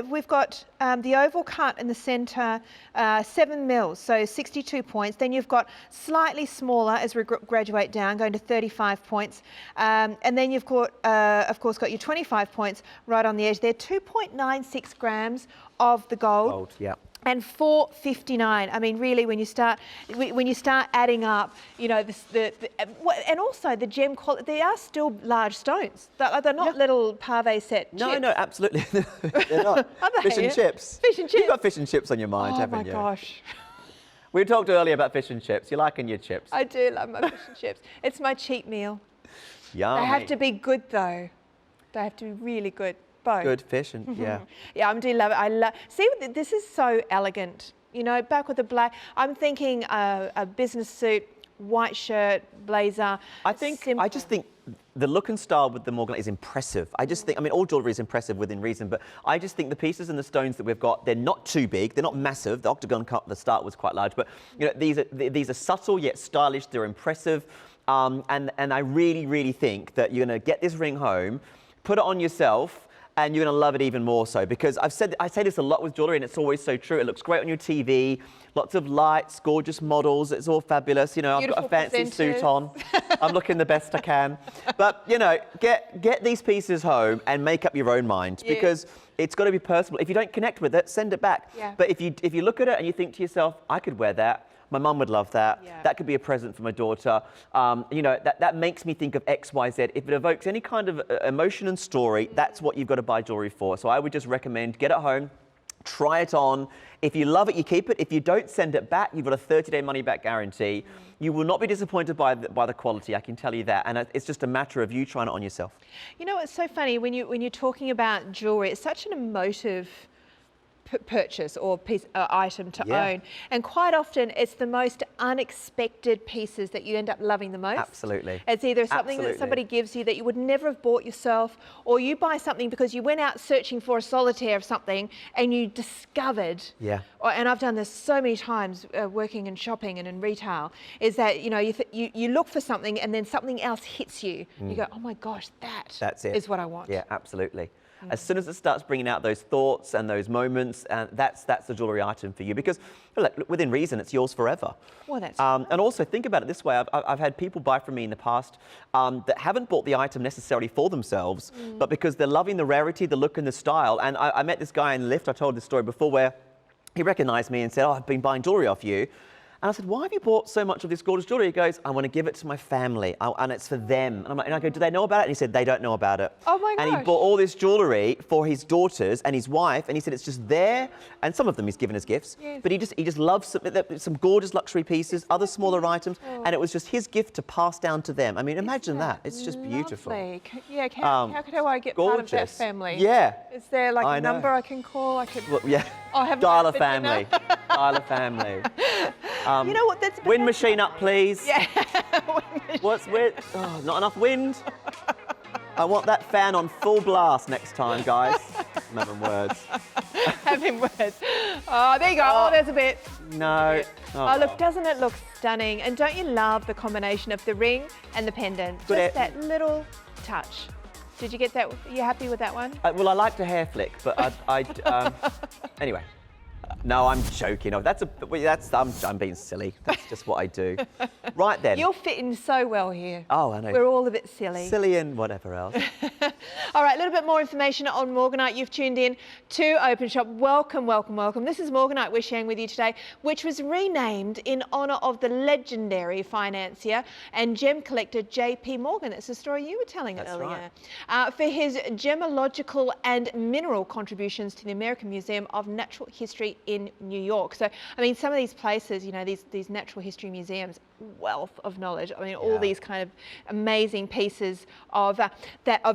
we've got the oval cut in the centre, 7 mils, so 62 points. Then you've got slightly smaller as we graduate down, going to 35 points. And then you've got, of course, got your 25 points right on the edge there. 2.96 grams of the gold. Gold, yeah. And $4.59. I mean, really, when you start adding up, you know, and also the gem quality. They are still large stones. They're not little pave set chips. No, absolutely. They're not. Are they? Fish and chips. Fish and chips. You've got fish and chips on your mind, haven't you? Oh my gosh. We talked earlier about fish and chips. You liking your chips? I do love my fish and chips. It's my cheat meal. Yummy. They have to be good though. They have to be really good. Both. Good fish and yeah. Yeah, I do love it. See, this is so elegant. You know, back with the black. I'm thinking a business suit, white shirt, blazer. I just think the look and style with the Morganite is impressive. I just think, I mean, all jewellery is impressive within reason, but I just think the pieces and the stones that we've got, they're not too big, they're not massive. The octagon cut at the start was quite large, but you know, these are subtle yet stylish. They're impressive, and I really, really think that you're going to get this ring home, put it on yourself. and you're going to love it even more so, because I say this a lot with jewellery, and it's always so true. It looks great on your TV, lots of lights, gorgeous models, it's all fabulous. You know, Beautiful I've got a fancy suit on. I'm looking the best I can. But, you know, get these pieces home and make up your own mind, because it's got to be personal. If you don't connect with it, send it back. Yeah. But if you look at it and you think to yourself, I could wear that, my mum would love that. Yeah. That could be a present for my daughter. You know, that makes me think of X, Y, Z. If it evokes any kind of emotion and story, that's what you've got to buy jewellery for. So I would just recommend, get it home, try it on. If you love it, you keep it. If you don't, send it back. You've got a 30-day money-back guarantee. You will not be disappointed by the quality, I can tell you that. And it's just a matter of you trying it on yourself. You know, it's so funny when you're talking about jewellery, it's such an emotive purchase or item to own, and quite often it's the most unexpected pieces that you end up loving the most. Absolutely. It's either something that somebody gives you that you would never have bought yourself, or you buy something because you went out searching for a solitaire of something and you discovered. And I've done this so many times working in shopping and in retail, is that, you know, you look for something and then something else hits you. You go, oh my gosh, that's it. Is what I want. Yeah, absolutely. As soon as it starts bringing out those thoughts and those moments, that's the jewellery item for you, because look, within reason, it's yours forever. Well, that's and also think about it this way. I've had people buy from me in the past that haven't bought the item necessarily for themselves, but because they're loving the rarity, the look and the style. And I met this guy in the lift, I told this story before, where he recognised me and said, oh, I've been buying jewellery off you. And I said, why have you bought so much of this gorgeous jewellery? He goes, I want to give it to my family, and it's for them. And I go, do they know about it? And he said, they don't know about it. Oh my gosh. And he bought all this jewellery for his daughters and his wife, and he said it's just there. And some of them he's given as gifts. Yes. But he just loves some gorgeous luxury pieces, other smaller items, and it was just his gift to pass down to them. I mean, imagine that. It's just beautiful. Yeah, how could I get part of that family? Yeah. Is there like a number I can call? Well, yeah. Dial a family. Dial a family. You know what? Wind machine up, please. Yeah. What's with? Oh, not enough wind. I want that fan on full blast next time, guys. I'm having words. Having words. Oh, there you go. Oh, there's a bit. No. Oh, look, doesn't it look stunning? And don't you love the combination of the ring and the pendant? Just that little touch. Did you get that? Are you happy with that one? Well, I liked a hair flick, but anyway. No, I'm joking. I'm being silly. That's just what I do. Right then. You'll fit in so well here. Oh, I know. We're all a bit silly. Silly and whatever else. All right, a little bit more information on Morganite. You've tuned in to Openshop. Welcome, welcome, welcome. This is Morganite we're sharing with you today, which was renamed in honour of the legendary financier and gem collector J.P. Morgan. It's a story you were telling earlier. Right. For his gemological and mineral contributions to the American Museum of Natural History in New York. So, I mean, some of these places, you know, these natural history museums, wealth of knowledge. I mean, all these kind of amazing pieces of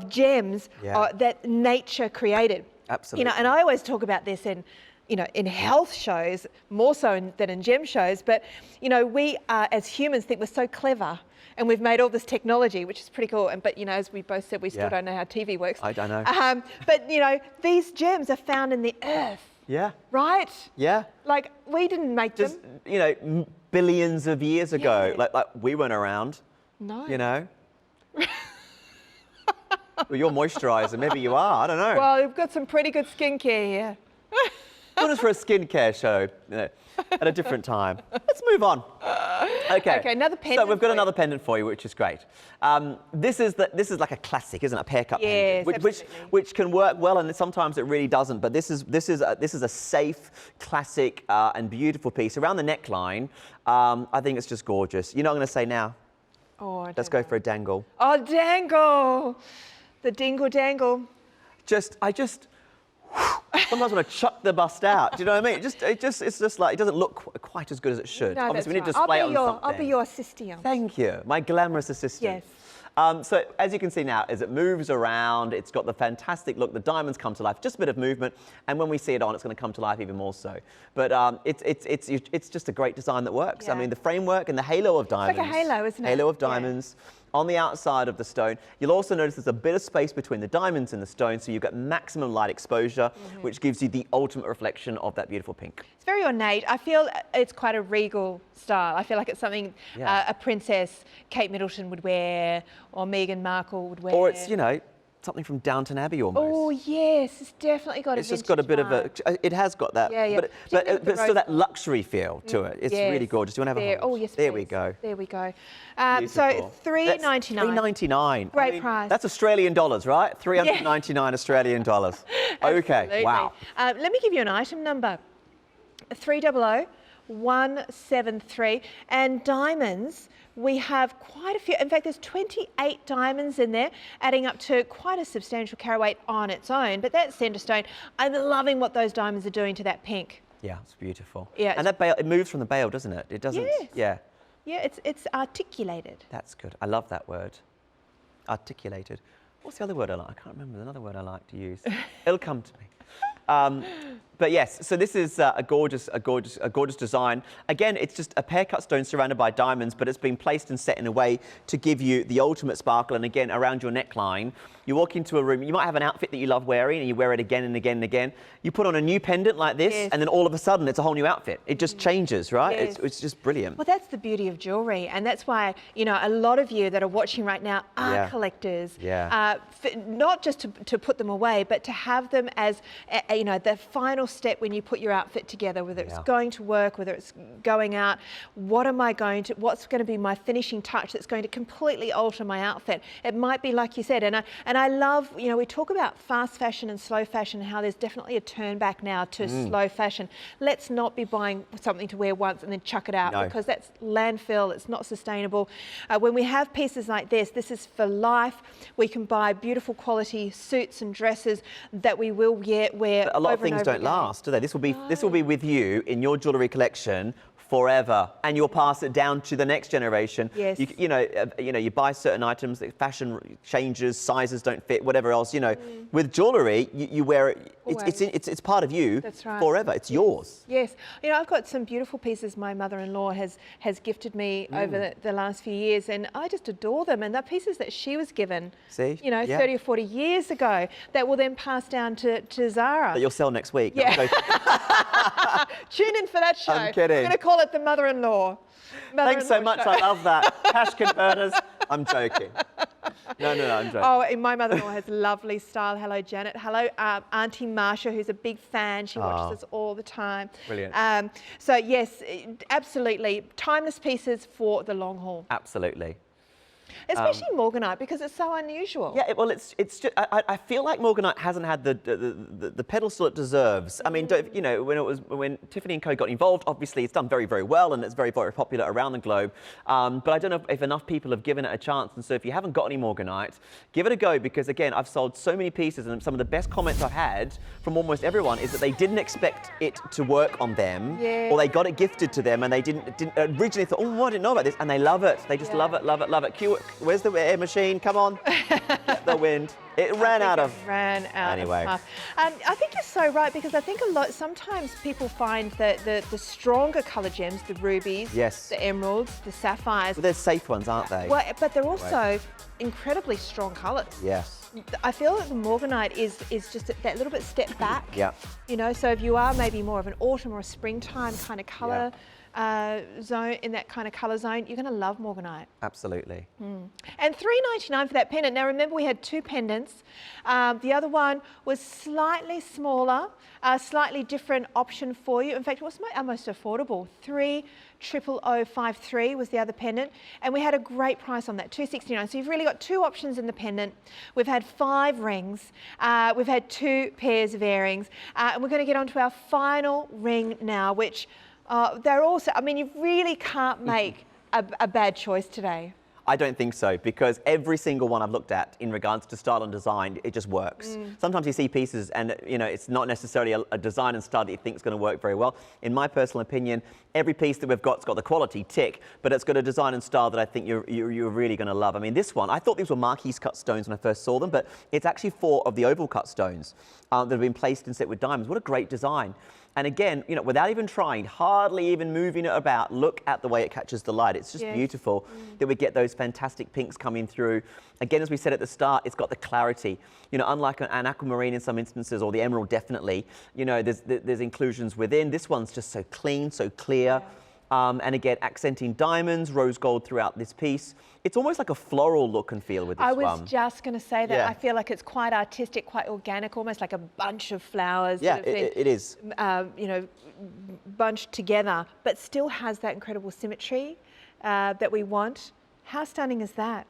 gems that nature created. Absolutely. You know, and I always talk about this in, you know, in health shows, more so than in gem shows. But, you know, we as humans think we're so clever. And we've made all this technology, which is pretty cool. But, you know, as we both said, we still don't know how TV works. I don't know. But, you know, these gems are found in the earth. Yeah. Right? Yeah. Like, we didn't make them. You know, billions of years ago. Like we weren't around. No. You know? Well, you're moisturiser. Maybe you are. I don't know. Well, you've got some pretty good skincare here. Join us for a skincare show, you know, at a different time. Let's move on. Okay. Okay, another pendant. So we've got another pendant for you, which is great. This is like a classic, isn't it? A pear cut pendant, which can work well, and sometimes it really doesn't. But this is a safe, classic, and beautiful piece around the neckline. I think it's just gorgeous. You're not going to say now. Oh, let's go for a dangle. Oh, dangle, the dingle dangle. Sometimes I want to chuck the bust out. Do you know what I mean? It's just like, it doesn't look quite as good as it should. No, obviously, we need to right. display it on something. I'll be your assistant. Thank you. My glamorous assistant. Yes. So as you can see now, as it moves around, it's got the fantastic look. The diamonds come to life, just a bit of movement. And when we see it on, it's going to come to life even more so. But it's just a great design that works. I mean, the framework and the halo of diamonds. It's like a halo, isn't it? Halo of diamonds. On the outside of the stone. You'll also notice there's a bit of space between the diamonds and the stone, so you've got maximum light exposure, which gives you the ultimate reflection of that beautiful pink. It's very ornate. I feel it's quite a regal style. I feel like it's something a princess Kate Middleton would wear, or Meghan Markle would wear. Or it's, you know, something from Downton Abbey almost. Oh yes, it's definitely got It's just got a bit of a, it has got that, Yeah, yeah. but still that luxury feel to it. It's Yes. really gorgeous. Do you want to have a hold? Oh yes, There please. we go. There we go. Beautiful. So $3.99. $3.99. Great price. That's Australian dollars, right? 399 Australian dollars. Okay, Absolutely. wow. Let me give you an item number. 300173. And diamonds, we have quite a few. In fact, there's 28 diamonds in there, adding up to quite a substantial carat weight on its own. But that center stone, I'm loving what those diamonds are doing to that pink. Yeah, it's beautiful. Yeah, and that bail, it moves from the bail, doesn't it? It doesn't. Yes. Yeah. Yeah, it's articulated. That's good. I love that word. Articulated. What's the other word I like? I can't remember. There's another word I like to use. It'll come to me. But yes, so this is a gorgeous design. Again, it's just a pear cut stone surrounded by diamonds, but it's been placed and set in a way to give you the ultimate sparkle. And again, around your neckline, you walk into a room, you might have an outfit that you love wearing and you wear it again and again and again. You put on a new pendant like this, Yes. and then all of a sudden it's a whole new outfit. It just changes, right? Yes. It's just brilliant. Well, that's the beauty of jewellery, and that's why, you know, a lot of you that are watching right now are Yeah. collectors. Yeah. Not just to put them away, but to have them as, you know, the final step when you put your outfit together, whether it's Yeah. going to work, whether it's going out. What's going to be my finishing touch that's going to completely alter my outfit? It might be like you said, and I love, you know, we talk about fast fashion and slow fashion, how there's definitely a turn back now to slow fashion. Let's not be buying something to wear once and then chuck it out, No. because that's landfill, it's not sustainable. When we have pieces like this is for life. We can buy beautiful quality suits and dresses that we will wear But a lot of over and things over don't again. last, do they? This will be with you in your jewellery collection forever, and you'll pass it down to the next generation. Yes. You know, you buy certain items, fashion changes, sizes don't fit, whatever else. You know, with jewellery, you wear it. It's part of you. That's right. Forever. It's yours. Yes, you know, I've got some beautiful pieces my mother-in-law has gifted me over the last few years, and I just adore them. And they're pieces that she was given, See? you know, Yeah. 30 or 40 years ago, that will then pass down to Zara. That you'll sell next week. Yeah. No, Tune in for that show. I'm kidding. We're going to call it the mother-in-law. Thanks so Mother-in-law much. show. I love that. Cash converters. I'm joking. No, I'm joking. Oh, and my mother-in-law has lovely style. Hello, Janet. Hello, Auntie Marsha, who's a big fan. She watches us all the time. Brilliant. So yes, absolutely. Timeless pieces for the long haul. Absolutely. Especially Morganite, because it's so unusual. Yeah, well, it's just, I feel like Morganite hasn't had the pedestal it deserves. I mean, you know, when Tiffany & Co got involved, obviously it's done very, very well, and it's very, very popular around the globe. But I don't know if enough people have given it a chance. And so if you haven't got any Morganite, give it a go, because again, I've sold so many pieces, and some of the best comments I've had from almost everyone is that they didn't expect it to work on them, Yeah. or they got it gifted to them, and they didn't originally thought, oh, I didn't know about this, and they love it. They just love it, love it, love it. Where's the air machine? Come on. Get the wind. It ran out of. Anyway. I think you're so right, because I think sometimes people find that the stronger colour gems, the rubies, Yes. the emeralds, the sapphires, Well, they're safe ones, aren't they? well, but they're also incredibly strong colours. Yes. I feel that the Morganite is just that little bit step back. Yeah. You know, so if you are maybe more of an autumn or a springtime kind of colour zone, in that kind of colour zone, you're going to love Morganite. Absolutely. And $3.99 for that pendant. Now remember, we had two pendants. The other one was slightly smaller, a slightly different option for you. In fact, it was our most affordable. 30053 was the other pendant, and we had a great price on that, $269. So you've really got two options in the pendant. We've had 5 rings. We've had 2 pairs of earrings, and we're going to get on to our final ring now, which they're also, I mean, you really can't make a bad choice today. I don't think so, because every single one I've looked at in regards to style and design, it just works. Sometimes you see pieces and, you know, it's not necessarily a design and style that you think is going to work very well. In my personal opinion, every piece that we've got's got the quality, tick, but it's got a design and style that I think you're really going to love. I mean, this one, I thought these were marquise cut stones when I first saw them, but it's actually 4 of the oval cut stones that have been placed and set with diamonds. What a great design. And again, you know, without even trying, hardly even moving it about, look at the way it catches the light. It's just beautiful that we get those fantastic pinks coming through. Again, as we said at the start, it's got the clarity. You know, unlike an aquamarine in some instances, or the emerald definitely, you know, there's inclusions within. This one's just so clean, so clear. And again, accenting diamonds, rose gold throughout this piece. It's almost like a floral look and feel with this one. I was just going to say that. Yeah. I feel like it's quite artistic, quite organic, almost like a bunch of flowers. Yeah, that have been, it is. You know, bunched together, but still has that incredible symmetry that we want. How stunning is that?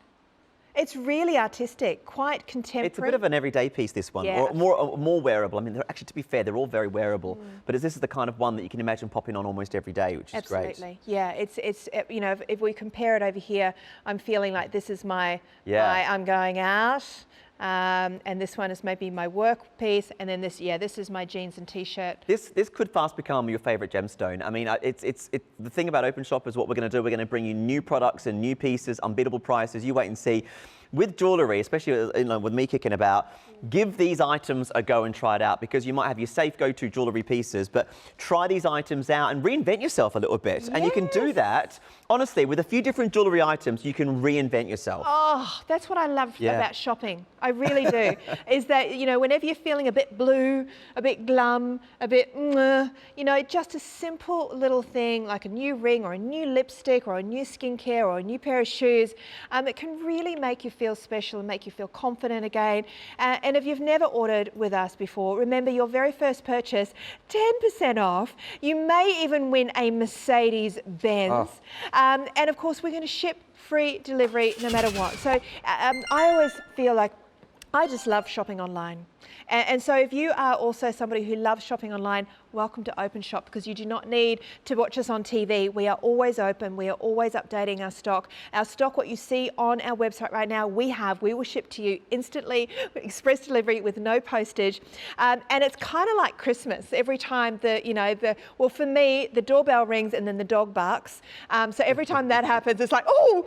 It's really artistic, quite contemporary. It's a bit of an everyday piece, this one, Yeah. or more wearable. I mean, actually, to be fair, they're all very wearable. But this is the kind of one that you can imagine popping on almost every day, which is great. Absolutely, yeah. It's you know, if we compare it over here, I'm feeling like this is my I'm going out, and this one is maybe my work piece, and then this is my jeans and t-shirt. This could fast become your favourite gemstone. I mean, the thing about Openshop is what we're going to do. We're going to bring you new products and new pieces, unbeatable prices. You wait and see. With jewellery, especially with me kicking about, give these items a go and try it out, because you might have your safe go-to jewellery pieces, but try these items out and reinvent yourself a little bit. Yes. And you can do that, honestly, with a few different jewellery items, you can reinvent yourself. Oh, that's what I love about shopping. I really do. Is that, you know, whenever you're feeling a bit blue, a bit glum, a bit, you know, just a simple little thing like a new ring or a new lipstick or a new skincare or a new pair of shoes, it can really make you feel special and make you feel confident again. And if you've never ordered with us before, remember your very first purchase, 10% off. You may even win a Mercedes Benz. And of course, we're going to ship free delivery no matter what. So I always feel like I just love shopping online. And so if you are also somebody who loves shopping online, welcome to Openshop, because you do not need to watch us on TV. We are always open. We are always updating our stock. Our stock, what you see on our website right now, we will ship to you instantly, express delivery with no postage. And it's kind of like Christmas. Every time well, for me, the doorbell rings and then the dog barks. So every time that happens, it's like, oh!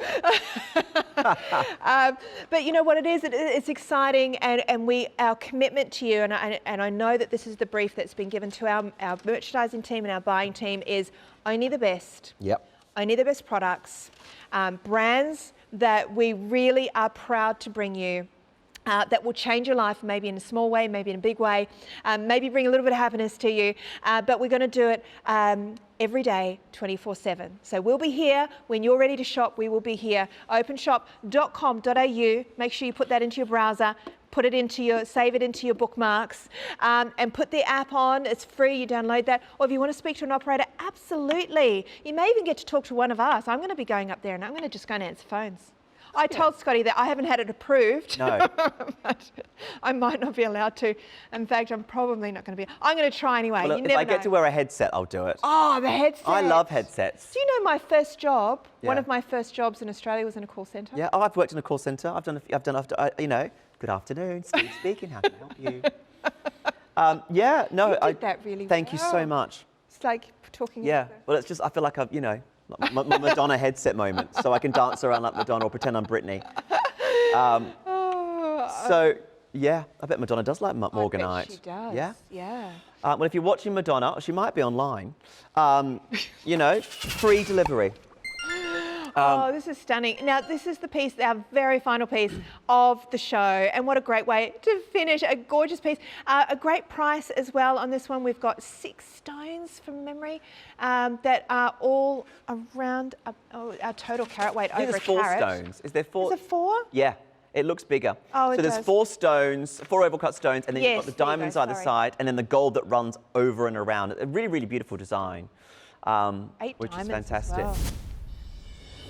But you know what it is? It's exciting, and our commitment to you, and I know that this is the brief that's been given to our merchandising team and our buying team, is only the best. Yep. Only the best products, brands that we really are proud to bring you. That will change your life, maybe in a small way, maybe in a big way, maybe bring a little bit of happiness to you, but we're going to do it every day, 24/7. So we'll be here when you're ready to shop. We will be here. Openshop.com.au. Make sure you put that into your browser. Save it into your bookmarks, and put the app on. It's free, you download that. Or if you want to speak to an operator, absolutely. You may even get to talk to one of us. I'm going to be going up there and I'm going to just go and answer phones. I told Scotty that I haven't had it approved. No. But I might not be allowed to. In fact, I'm probably not going to be. I'm going to try anyway. Well, if I get to wear a headset, I'll do it. Oh, the headset. I love headsets. Do you know my first job? Yeah. One of my first jobs in Australia was in a call centre. Yeah, I've worked in a call centre. Good afternoon, Steve speaking. How can I help you? You did that really Thank you so much. It's like talking. Yeah, well, it's just, I feel like I've, my Madonna headset moment, so I can dance around like Madonna or pretend I'm Britney. So, yeah, I bet Madonna does like Morganite. I bet she does. Yeah? Yeah. Well, if you're watching Madonna, she might be online, free delivery. Oh, this is stunning. Now, this is the piece, our very final piece of the show. And what a great way to finish. A gorgeous piece. A great price as well on this one. We've got 6 stones from memory that are all around our total carat weight over a carat. There's 4 stones. Is there 4? Is there 4? Yeah. It looks bigger. Oh, so there's 4 stones, 4 oval cut stones, and then Yes, you've got the there you diamonds go, either sorry. side, and then the gold that runs over and around. A really, really beautiful design, 8 which is diamonds as fantastic. well.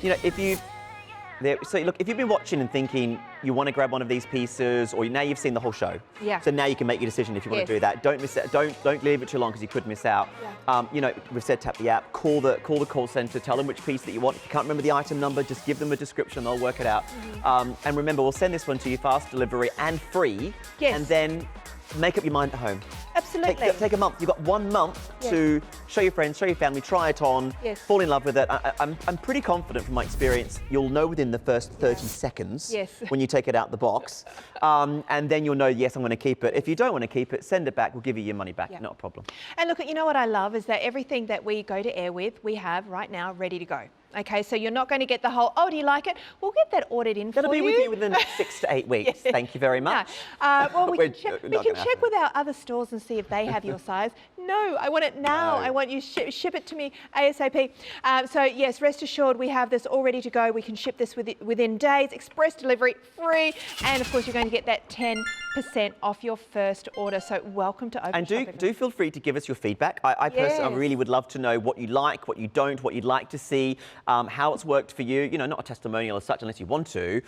If you've been watching and thinking you want to grab one of these pieces, or now you've seen the whole show. Yeah. So now you can make your decision if you want to do that. Don't miss it. Don't leave it too long because you could miss out. Yeah. We've said tap the app, call the call centre, tell them which piece that you want. If you can't remember the item number, just give them a description. They'll work it out. And remember, we'll send this one to you fast delivery and free. Yes. And then make up your mind at home. Absolutely. Take a month. You've got 1 month to show your friends, show your family, try it on, fall in love with it. I'm pretty confident from my experience, you'll know within the first 30 seconds when you take it out the box. And then you'll know, yes, I'm going to keep it. If you don't want to keep it, send it back. We'll give you your money back. Not a problem. And look, you know what I love is that everything that we go to air with, we have right now ready to go. Okay, so you're not going to get the whole, oh, do you like it? We'll get that ordered in for you. Going to be with you within 6 to 8 weeks. Yeah. Thank you very much. Well, we We're can check with our other stores and see if they have your size. No, I want it now. No. I want you ship it to me ASAP. So yes, rest assured we have this all ready to go. We can ship this within days, express delivery, free, and of course you're going to get that 10% off your first order. So welcome to Openshop. And do feel free to give us your feedback. I personally really would love to know what you like, what you don't, what you'd like to see, how it's worked for you. You know, not a testimonial as such unless you want to.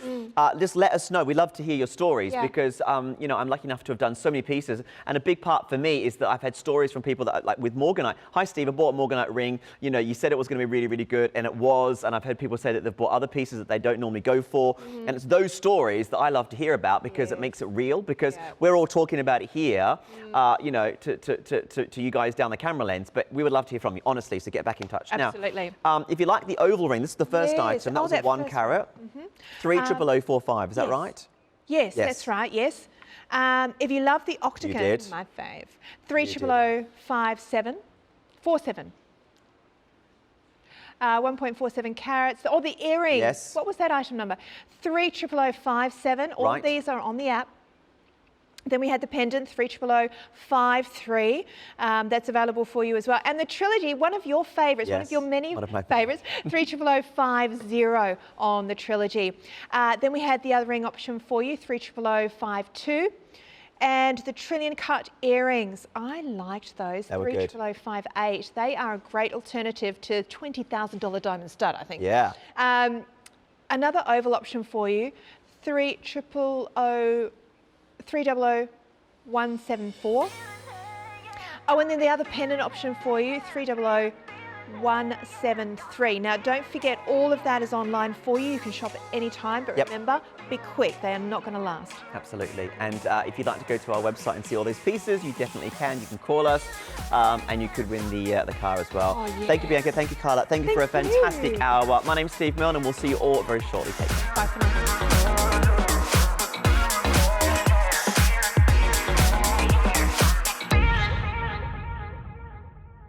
Just let us know. We love to hear your stories because, you know, I'm lucky enough to have done so many pieces. And a big part for me is that I've had stories from people that, like with Morganite. Hi, Steve, I bought a Morganite ring. You know, you said it was going to be really, really good, and it was. And I've heard people say that they've bought other pieces that they don't normally go for. And it's those stories that I love to hear about because it makes it real, because we're all talking about it here, you know, to you guys down the camera lens, but we would love to hear from you, honestly, so get back in touch. Absolutely. Now, if you like the oval ring, this is the first item. That was a 1 carat. 30045, is that right? Yes, that's right, yes. If you love the octagon, my fave, 30057, 47. 1.47 carats. Or the earrings. Yes. What was that item number? 30057. All of these are on the app. Then we had the pendant, 30053. That's available for you as well. And the trilogy, one of your favourites, one of your many favourites, 30050 on the trilogy. Then we had the other ring option for you, 30052. And the trillion cut earrings, I liked those, 30058. They are a great alternative to $20,000 diamond stud, I think. Yeah. Another oval option for you, 3000174. Oh, and then the other pendant option for you, 3000173. Now, don't forget, all of that is online for you. You can shop at any time, but remember, be quick. They are not going to last. Absolutely. And if you'd like to go to our website and see all these pieces, you definitely can. You can call us, and you could win the car as well. Oh, yeah. Thank you, Bianca. Thank you, Carla. Thank you for a fantastic hour. My name's Steve Milne, and we'll see you all very shortly. Take care. Bye for now.